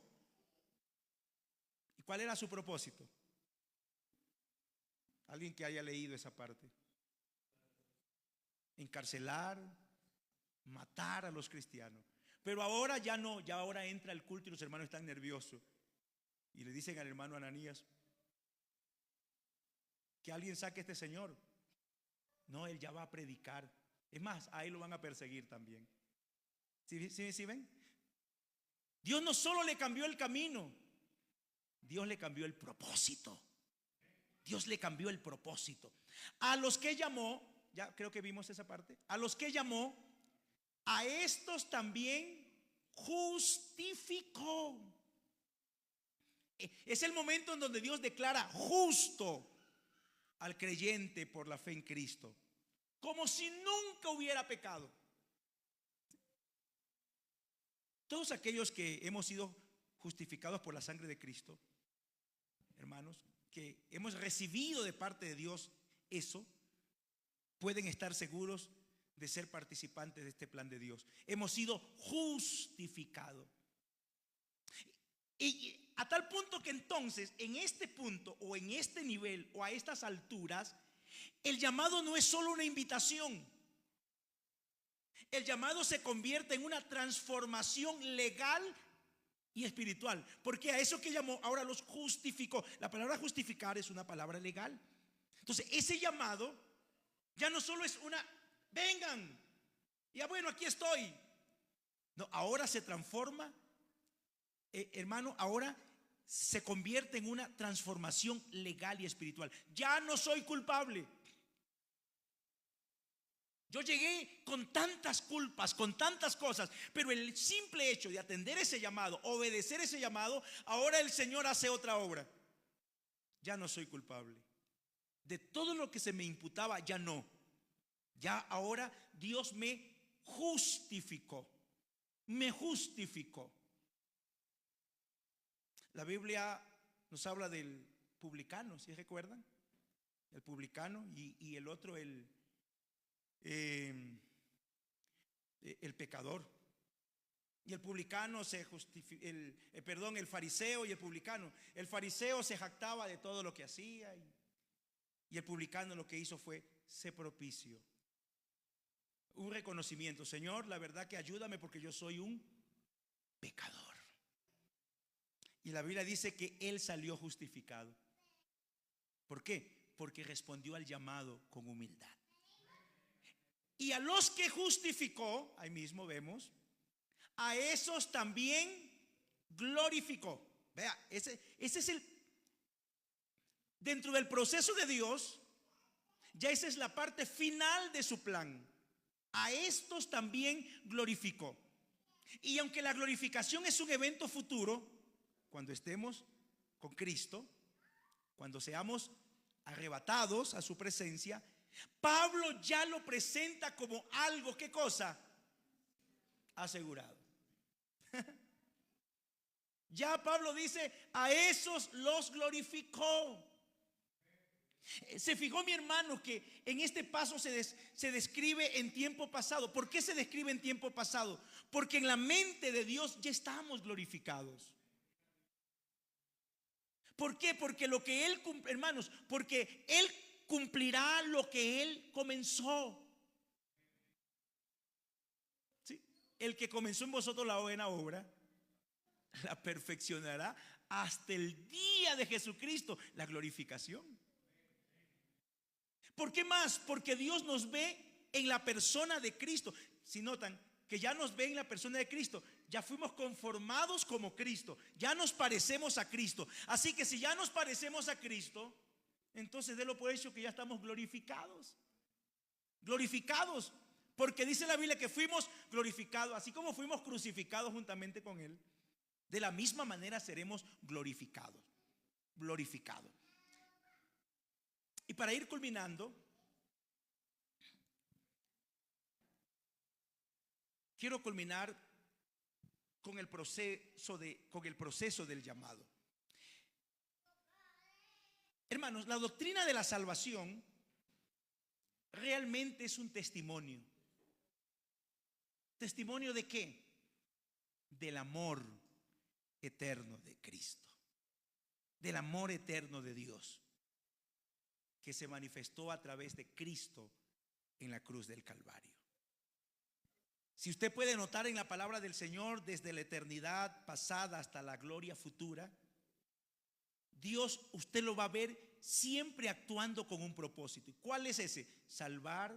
¿y cuál era su propósito? Alguien que haya leído esa parte. Encarcelar, matar a los cristianos. Pero ahora ya no, ya ahora entra el culto y los hermanos están nerviosos. Y le dicen al hermano Ananías que alguien saque a este señor. No, él ya va a predicar. Es más, a él lo van a perseguir también. ¿Sí ven? Dios no solo le cambió el camino, Dios le cambió el propósito. Dios le cambió el propósito. A los que llamó, ya creo que vimos esa parte, a los que llamó, a estos también justificó. Es el momento en donde Dios declara justo al creyente por la fe en Cristo, como si nunca hubiera pecado. Todos aquellos que hemos sido justificados por la sangre de Cristo, hermanos, que hemos recibido de parte de Dios eso, pueden estar seguros de ser participantes de este plan de Dios. Hemos sido justificados. Y a tal punto que entonces, en este punto o en este nivel o a estas alturas, el llamado no es solo una invitación. El llamado se convierte en una transformación legal y espiritual. Porque a eso que llamó, ahora los justificó. La palabra justificar es una palabra legal. Entonces ese llamado ya no solo es una, vengan, ya bueno, aquí estoy. No, ahora se transforma, hermano, ahora se convierte en una transformación legal y espiritual. Ya no soy culpable. Yo llegué con tantas culpas, con tantas cosas, pero el simple hecho de atender ese llamado, obedecer ese llamado, ahora el Señor hace otra obra. Ya no soy culpable. De todo lo que se me imputaba, ya no. Ya ahora Dios me justificó. Me justificó. La Biblia nos habla del publicano, ¿sí recuerdan? El publicano y el otro, el pecador. Y el publicano se justifica, el fariseo y el publicano. El fariseo se jactaba de todo lo que hacía y el publicano lo que hizo fue se propicio. Un reconocimiento, Señor, la verdad que ayúdame porque yo soy un pecador. Y la Biblia dice que él salió justificado. ¿Por qué? Porque respondió al llamado con humildad. Y a los que justificó, ahí mismo vemos, a esos también glorificó. Vea, ese es el, dentro del proceso de Dios, ya esa es la parte final de su plan. A estos también glorificó. Y aunque la glorificación es un evento futuro, cuando estemos con Cristo, cuando seamos arrebatados a su presencia, Pablo ya lo presenta como algo, ¿qué cosa? Asegurado. Ya Pablo dice, a esos los glorificó. Se fijó mi hermano que en este paso se describe en tiempo pasado. ¿Por qué se describe en tiempo pasado? Porque en la mente de Dios ya estamos glorificados. ¿Por qué? Porque lo que Él, hermanos, porque Él cumplirá lo que Él comenzó. ¿Sí? El que comenzó en vosotros la buena obra, la perfeccionará hasta el día de Jesucristo, la glorificación. ¿Por qué más? Porque Dios nos ve en la persona de Cristo. Si notan que ya nos ve en la persona de Cristo, ya fuimos conformados como Cristo, ya nos parecemos a Cristo. Así que si ya nos parecemos a Cristo, entonces de lo por hecho que ya estamos glorificados. Glorificados, porque dice la Biblia que fuimos glorificados, así como fuimos crucificados juntamente con Él, de la misma manera seremos glorificados. Glorificados. Y para ir culminando, quiero culminar con el proceso del llamado. Hermanos, la doctrina de la salvación realmente es un testimonio. ¿Testimonio de qué? Del amor eterno de Cristo, del amor eterno de Dios, que se manifestó a través de Cristo en la cruz del Calvario. Si usted puede notar en la palabra del Señor, desde la eternidad pasada hasta la gloria futura, Dios, usted lo va a ver siempre actuando con un propósito. ¿Y cuál es ese? Salvar,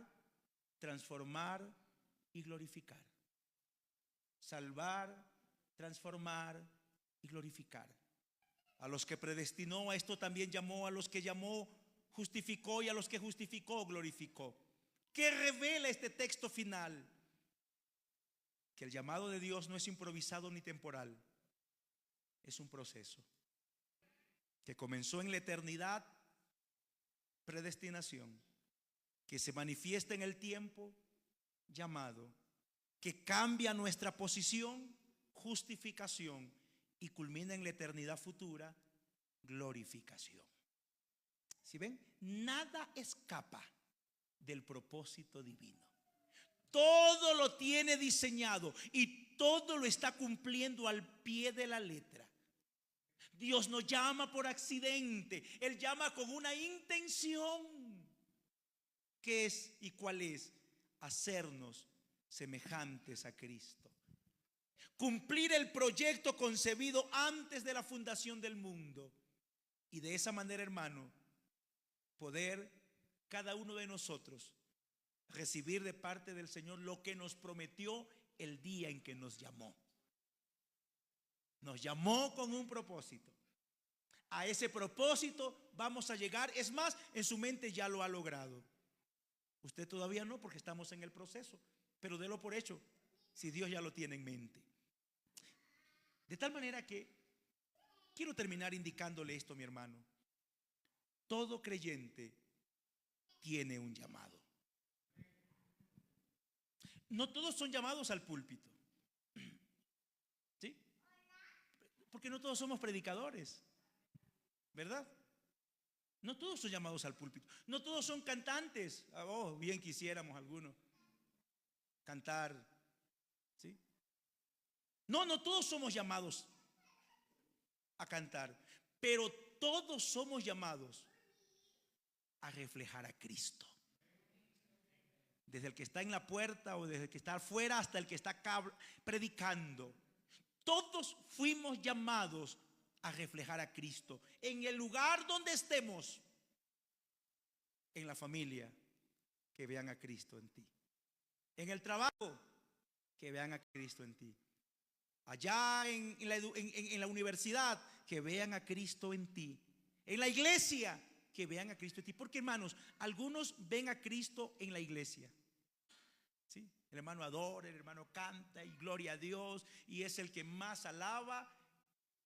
transformar y glorificar. Salvar, transformar y glorificar. A los que predestinó, a esto también llamó. A los que llamó, justificó. Y a los que justificó, glorificó. ¿Qué revela este texto final? Que el llamado de Dios no es improvisado ni temporal. Es un proceso que comenzó en la eternidad, predestinación, que se manifiesta en el tiempo, llamado, que cambia nuestra posición, justificación, y culmina en la eternidad futura, glorificación. ¿Sí ven? Nada escapa del propósito divino. Todo lo tiene diseñado y todo lo está cumpliendo al pie de la letra. Dios no llama por accidente, Él llama con una intención. ¿Qué es y cuál es? Hacernos semejantes a Cristo. cumplir el proyecto concebido antes de la fundación del mundo. Y de esa manera, hermano, poder cada uno de nosotros recibir de parte del Señor lo que nos prometió el día en que nos llamó. Nos llamó con un propósito. A ese propósito vamos a llegar. Es más, en su mente ya lo ha logrado. Usted todavía no, porque estamos en el proceso. Pero délo por hecho, si Dios ya lo tiene en mente. De tal manera que quiero terminar indicándole esto, mi hermano. Todo creyente tiene un llamado. No todos son llamados al púlpito, ¿sí? Porque no todos somos predicadores, ¿verdad? No todos son llamados al púlpito. No todos son cantantes. Oh, bien quisiéramos algunos cantar, ¿sí? No todos somos llamados a cantar, pero todos somos llamados a reflejar a Cristo. Desde el que está en la puerta o desde el que está afuera hasta el que está acá predicando. Todos fuimos llamados a reflejar a Cristo en el lugar donde estemos. En la familia, que vean a Cristo en ti. En el trabajo, que vean a Cristo en ti. Allá en la universidad, que vean a Cristo en ti. En la iglesia, que vean a Cristo en ti. Porque, hermanos, algunos ven a Cristo en la iglesia. ¿Sí? El hermano adora, el hermano canta y gloria a Dios y es el que más alaba,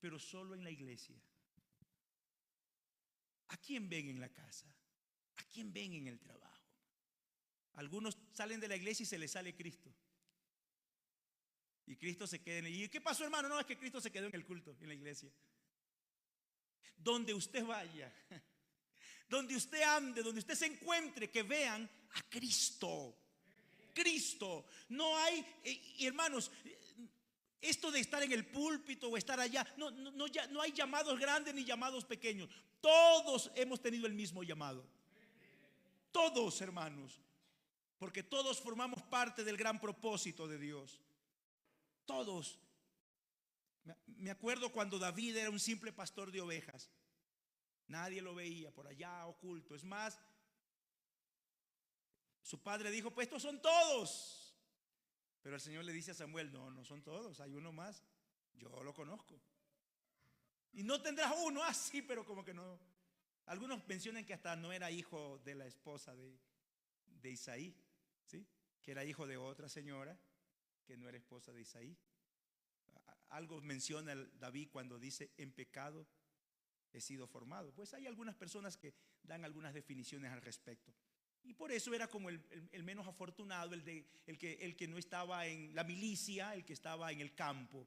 pero solo en la iglesia. ¿A quién ven en la casa? ¿A quién ven en el trabajo? Algunos salen de la iglesia y se les sale Cristo. Y Cristo se queda en el... ¿Y qué pasó, hermano? No, es que Cristo se quedó en el culto, en la iglesia. Donde usted vaya, donde usted ande, donde usted se encuentre, que vean a Cristo. Cristo. No hay, hermanos, esto de estar en el púlpito o estar allá, no hay llamados grandes ni llamados pequeños. Todos hemos tenido el mismo llamado. Todos, hermanos. Porque todos formamos parte del gran propósito de Dios. Todos. Me acuerdo cuando David era un simple pastor de ovejas. Nadie lo veía por allá oculto. Es más, su padre dijo, pues estos son todos. Pero el Señor le dice a Samuel, no son todos, hay uno más. Yo lo conozco. Y no tendrás uno así, pero como que no. Algunos mencionan que hasta no era hijo de la esposa de Isaí, ¿sí? Que era hijo de otra señora que no era esposa de Isaí. Algo menciona David cuando dice, en pecado he sido formado. Pues hay algunas personas que dan algunas definiciones al respecto. Y por eso era como el menos afortunado, el que no estaba en la milicia, el que estaba en el campo.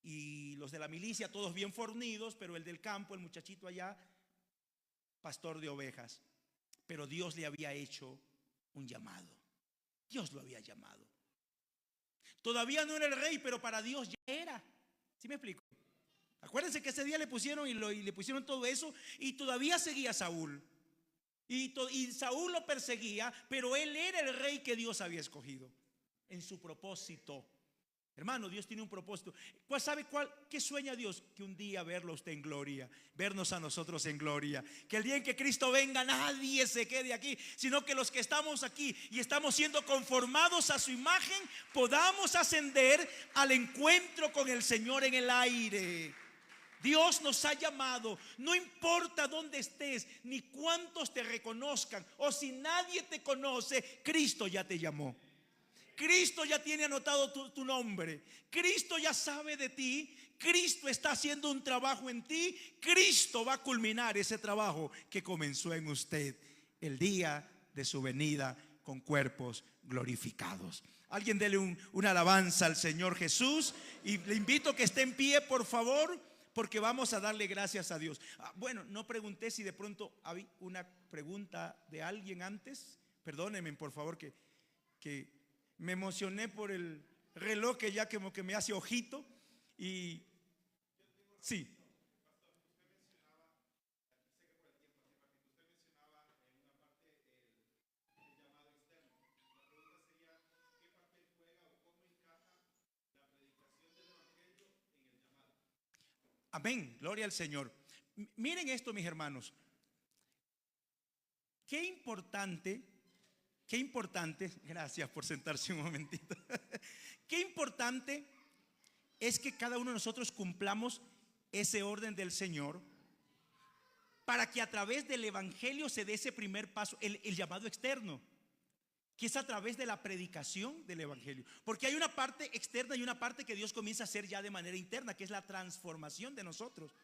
Y los de la milicia todos bien fornidos, pero el del campo, el muchachito allá, pastor de ovejas. Pero Dios le había hecho un llamado. Dios lo había llamado. Todavía no era el rey, pero para Dios ya era. ¿Sí me explico? Acuérdense que ese día le pusieron y le pusieron todo eso y todavía seguía Saúl. Y Saúl lo perseguía, pero él era el rey que Dios había escogido en su propósito. Hermano, Dios tiene un propósito. ¿Qué sueña Dios? Que un día verlo a usted en gloria, vernos a nosotros en gloria. Que el día en que Cristo venga nadie se quede aquí, sino que los que estamos aquí y estamos siendo conformados a su imagen, podamos ascender al encuentro con el Señor en el aire. Dios nos ha llamado, no importa dónde estés, ni cuántos te reconozcan, o si nadie te conoce, Cristo ya te llamó. Cristo ya tiene anotado tu nombre. Cristo ya sabe de ti. Cristo está haciendo un trabajo en ti. Cristo va a culminar ese trabajo que comenzó en usted el día de su venida con cuerpos glorificados. Alguien dele una alabanza al Señor Jesús. Y le invito a que esté en pie, por favor, porque vamos a darle gracias a Dios. Bueno, no pregunté si de pronto había una pregunta de alguien antes. Perdónenme, por favor, que me emocioné por el reloj que ya como que me hace ojito. Y sí. Amén, gloria al Señor. Miren esto, mis hermanos. Qué importante, gracias por sentarse un momentito. Qué importante es que cada uno de nosotros cumplamos ese orden del Señor para que a través del Evangelio se dé ese primer paso, el llamado externo, que es a través de la predicación del Evangelio. Porque hay una parte externa y una parte que Dios comienza a hacer ya de manera interna, que es la transformación de nosotros.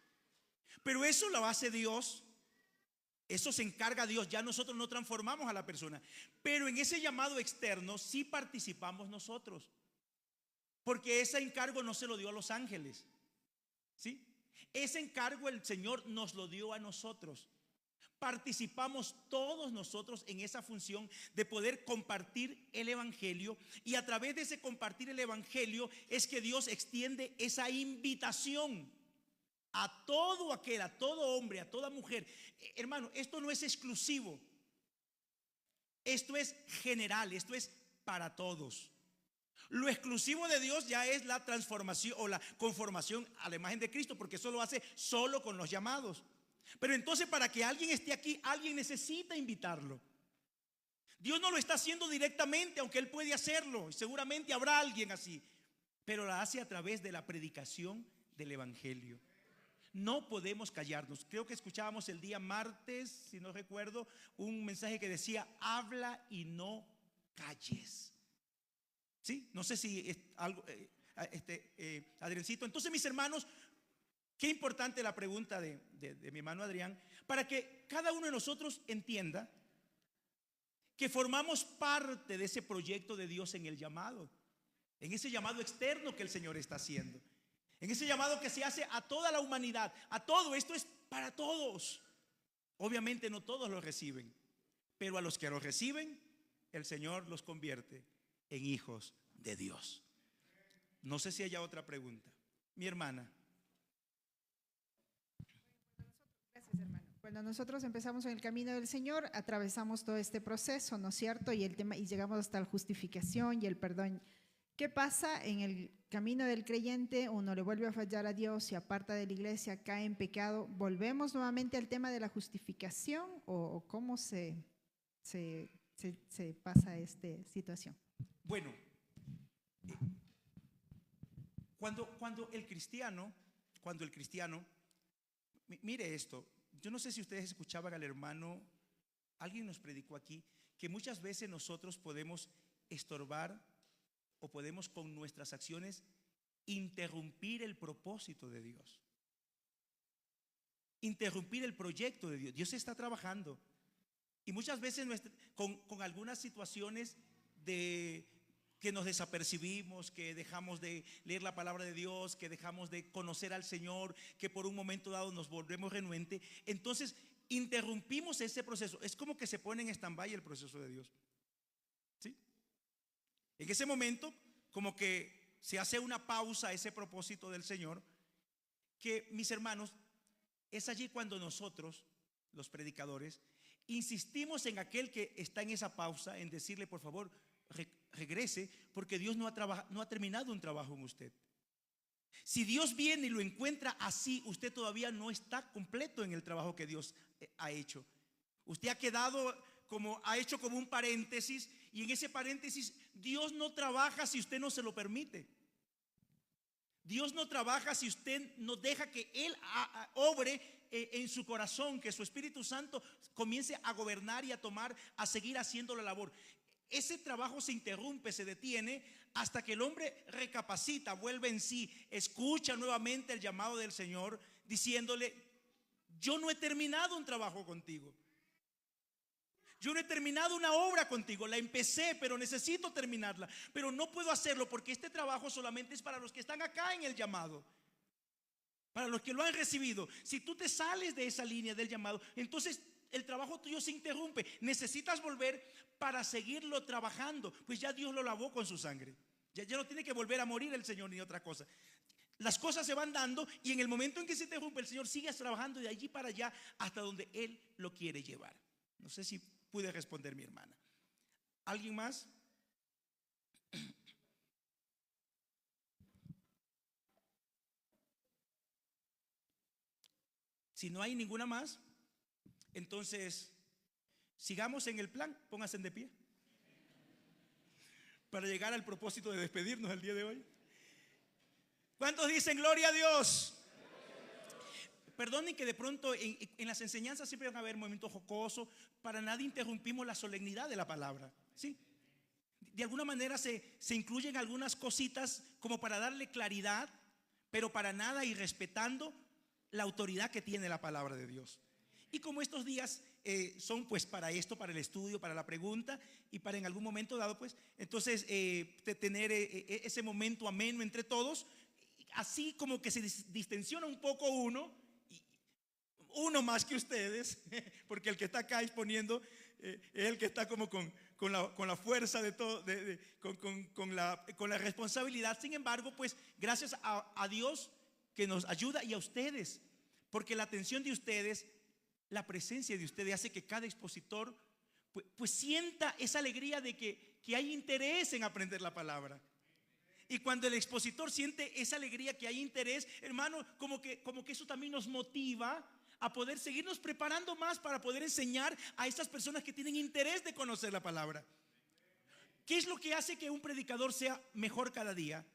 Pero eso lo hace Dios, eso se encarga Dios, ya nosotros no transformamos a la persona. Pero en ese llamado externo sí participamos nosotros, porque ese encargo no se lo dio a los ángeles, ¿sí? Ese encargo el Señor nos lo dio a nosotros. Participamos todos nosotros en esa función de poder compartir el Evangelio, y a través de ese compartir el Evangelio es que Dios extiende esa invitación a todo aquel, a todo hombre, a toda mujer. Hermano, esto no es exclusivo, esto es general, esto es para todos. Lo exclusivo de Dios ya es la transformación o la conformación a la imagen de Cristo, porque eso lo hace solo con los llamados. Pero entonces, para que alguien esté aquí, alguien necesita invitarlo. Dios no lo está haciendo directamente, aunque Él puede hacerlo, y seguramente habrá alguien así, pero lo hace a través de la predicación del Evangelio. No podemos callarnos. Creo que escuchábamos el día martes, si no recuerdo, un mensaje que decía: habla y no calles. ¿Sí? No sé si es algo, Adriancito. Entonces, mis hermanos, qué importante la pregunta de mi hermano Adrián, para que cada uno de nosotros entienda que formamos parte de ese proyecto de Dios en el llamado, en ese llamado externo que el Señor está haciendo, en ese llamado que se hace a toda la humanidad, a todo. Esto es para todos. Obviamente no todos lo reciben, pero a los que lo reciben, el Señor los convierte en hijos de Dios. No sé si haya otra pregunta. Mi hermana. Gracias, hermano. Cuando nosotros empezamos en el camino del Señor, atravesamos todo este proceso, ¿no es cierto? Y llegamos hasta la justificación y el perdón. ¿Qué pasa en el camino del creyente? Uno le vuelve a fallar a Dios, se aparta de la iglesia, cae en pecado. ¿Volvemos nuevamente al tema de la justificación o cómo se pasa esta situación? Bueno, cuando el cristiano, mire esto, yo no sé si ustedes escuchaban al hermano, alguien nos predicó aquí, que muchas veces nosotros podemos estorbar o podemos con nuestras acciones interrumpir el propósito de Dios, interrumpir el proyecto de Dios. Dios está trabajando, y muchas veces con algunas situaciones de que nos desapercibimos, que dejamos de leer la palabra de Dios, que dejamos de conocer al Señor, que por un momento dado nos volvemos renuentes, entonces interrumpimos ese proceso. Es como que se pone en stand-by el proceso de Dios, ¿sí? En ese momento como que se hace una pausa a ese propósito del Señor, que, mis hermanos, es allí cuando nosotros, los predicadores, insistimos en aquel que está en esa pausa, en decirle: por favor, regrese, porque Dios no ha terminado un trabajo en usted. Si Dios viene y lo encuentra así, usted todavía no está completo en el trabajo que Dios ha hecho. Usted ha hecho como un paréntesis, y en ese paréntesis Dios no trabaja si usted no se lo permite. Dios no trabaja si usted no deja que Él obre en su corazón, que su Espíritu Santo comience a gobernar y a seguir haciendo la labor. Ese trabajo se interrumpe, se detiene hasta que el hombre recapacita, vuelve en sí, escucha nuevamente el llamado del Señor, diciéndole: yo no he terminado un trabajo contigo, yo no he terminado una obra contigo, la empecé, pero necesito terminarla, pero no puedo hacerlo porque este trabajo solamente es para los que están acá en el llamado, para los que lo han recibido. Si tú te sales de esa línea del llamado, entonces el trabajo tuyo se interrumpe. Necesitas volver para seguirlo trabajando, pues ya Dios lo lavó con su sangre. Ya no tiene que volver a morir el Señor ni otra cosa. Las cosas se van dando, y en el momento en que se interrumpe, el Señor sigue trabajando de allí para allá hasta donde Él lo quiere llevar. No sé si pude responder, mi hermana. ¿Alguien más? Si no hay ninguna más, entonces sigamos en el plan. Pónganse de pie para llegar al propósito de despedirnos el día de hoy. ¿Cuántos dicen gloria a Dios? Perdonen que de pronto en las enseñanzas siempre van a haber momentos jocosos. Para nada interrumpimos la solemnidad de la palabra, ¿sí? De alguna manera se incluyen algunas cositas como para darle claridad, pero para nada ir respetando la autoridad que tiene la palabra de Dios. Y como estos días son pues para esto, para el estudio, para la pregunta y para en algún momento dado pues, entonces tener ese momento ameno entre todos, así como que se distensiona un poco uno más que ustedes, porque el que está acá exponiendo es el que está como con la fuerza de todo, con la responsabilidad. Sin embargo, pues gracias a Dios que nos ayuda y a ustedes, porque la atención de ustedes, la presencia de ustedes hace que cada expositor pues sienta esa alegría de que hay interés en aprender la palabra. Y cuando el expositor siente esa alegría, que hay interés, hermano, como que eso también nos motiva a poder seguirnos preparando más para poder enseñar a estas personas que tienen interés de conocer la palabra. ¿Qué es lo que hace que un predicador sea mejor cada día?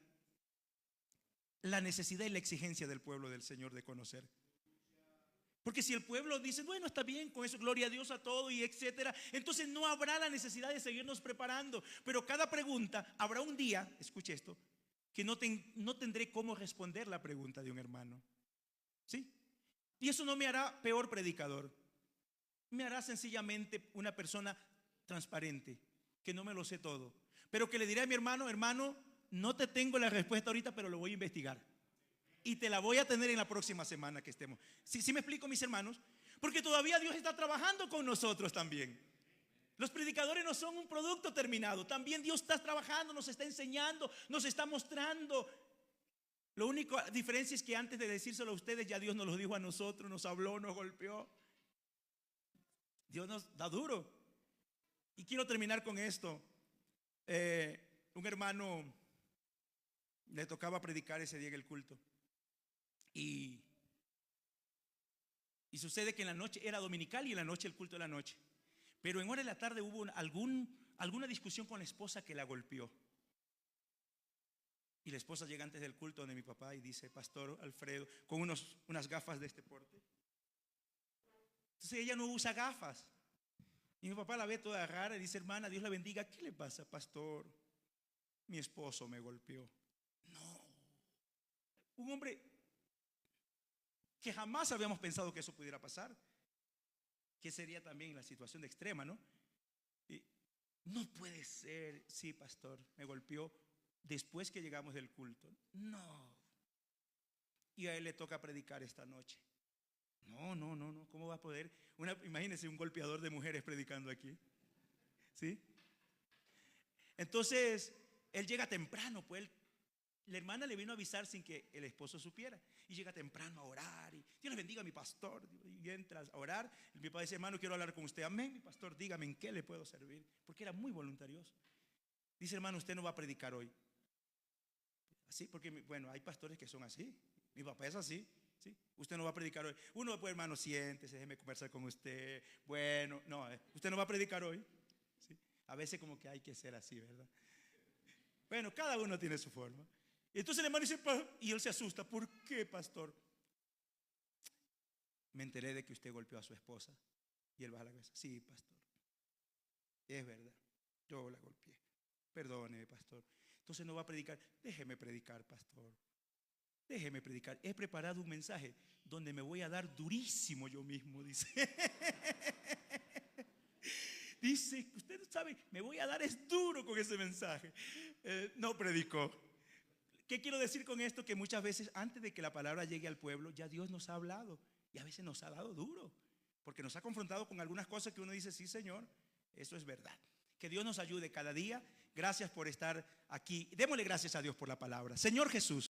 La necesidad y la exigencia del pueblo del Señor de conocer. Porque si el pueblo dice, bueno, está bien con eso, gloria a Dios a todo y etcétera, entonces no habrá la necesidad de seguirnos preparando. Pero cada pregunta, habrá un día, escuche esto, que no tendré cómo responder la pregunta de un hermano, ¿sí? Y eso no me hará peor predicador, me hará sencillamente una persona transparente, que no me lo sé todo, pero que le diré a mi hermano, hermano, no te tengo la respuesta ahorita, pero lo voy a investigar. Y te la voy a tener en la próxima semana que estemos. ¿Sí me explico, mis hermanos? Porque todavía Dios está trabajando con nosotros también. Los predicadores no son un producto terminado. También Dios está trabajando, nos está enseñando, nos está mostrando. La única diferencia es que antes de decírselo a ustedes, ya Dios nos lo dijo a nosotros, nos habló, nos golpeó. Dios nos da duro. Y quiero terminar con esto. Un hermano le tocaba predicar ese día en el culto. Y sucede que en la noche era dominical y en la noche el culto de la noche. Pero en hora de la tarde hubo alguna discusión con la esposa que la golpeó. Y la esposa llega antes del culto donde mi papá y dice, Pastor Alfredo, con unas gafas de este porte. Entonces ella no usa gafas. Y mi papá la ve toda rara y dice, hermana, Dios la bendiga. ¿Qué le pasa, pastor? Mi esposo me golpeó. No. Un hombre que jamás habíamos pensado que eso pudiera pasar, que sería también la situación de extrema, ¿no? Y no puede ser. Sí, pastor, me golpeó después que llegamos del culto. No. Y a él le toca predicar esta noche. No, ¿cómo va a poder? Imagínense un golpeador de mujeres predicando aquí, ¿sí? Entonces, él llega temprano, pues la hermana le vino a avisar sin que el esposo supiera. Y llega temprano a orar. Y Dios le bendiga a mi pastor. Y entras a orar. Y mi papá dice, hermano, quiero hablar con usted. Amén, mi pastor, dígame en qué le puedo servir. Porque era muy voluntarioso. Dice, hermano, usted no va a predicar hoy. Así, porque, bueno, hay pastores que son así. Mi papá es así, ¿sí? Usted no va a predicar hoy. Uno, pues, hermano, siéntese, déjeme conversar con usted. Bueno, no, usted no va a predicar hoy, ¿sí? A veces como que hay que ser así, ¿verdad? Bueno, cada uno tiene su forma. Y entonces el hermano dice, y él se asusta. ¿Por qué, pastor? Me enteré de que usted golpeó a su esposa. Y él baja la cabeza. Sí, pastor, es verdad, yo la golpeé. Perdóneme, pastor. Entonces no va a predicar. Déjeme predicar, pastor. Déjeme predicar. He preparado un mensaje donde me voy a dar durísimo yo mismo, dice. Dice, usted sabe, me voy a dar es duro con ese mensaje. No predicó. ¿Qué quiero decir con esto? Que muchas veces antes de que la palabra llegue al pueblo, ya Dios nos ha hablado. Y a veces nos ha dado duro. Porque nos ha confrontado con algunas cosas que uno dice, sí, Señor, eso es verdad. Que Dios nos ayude cada día. Gracias por estar aquí. Démosle gracias a Dios por la palabra. Señor Jesús.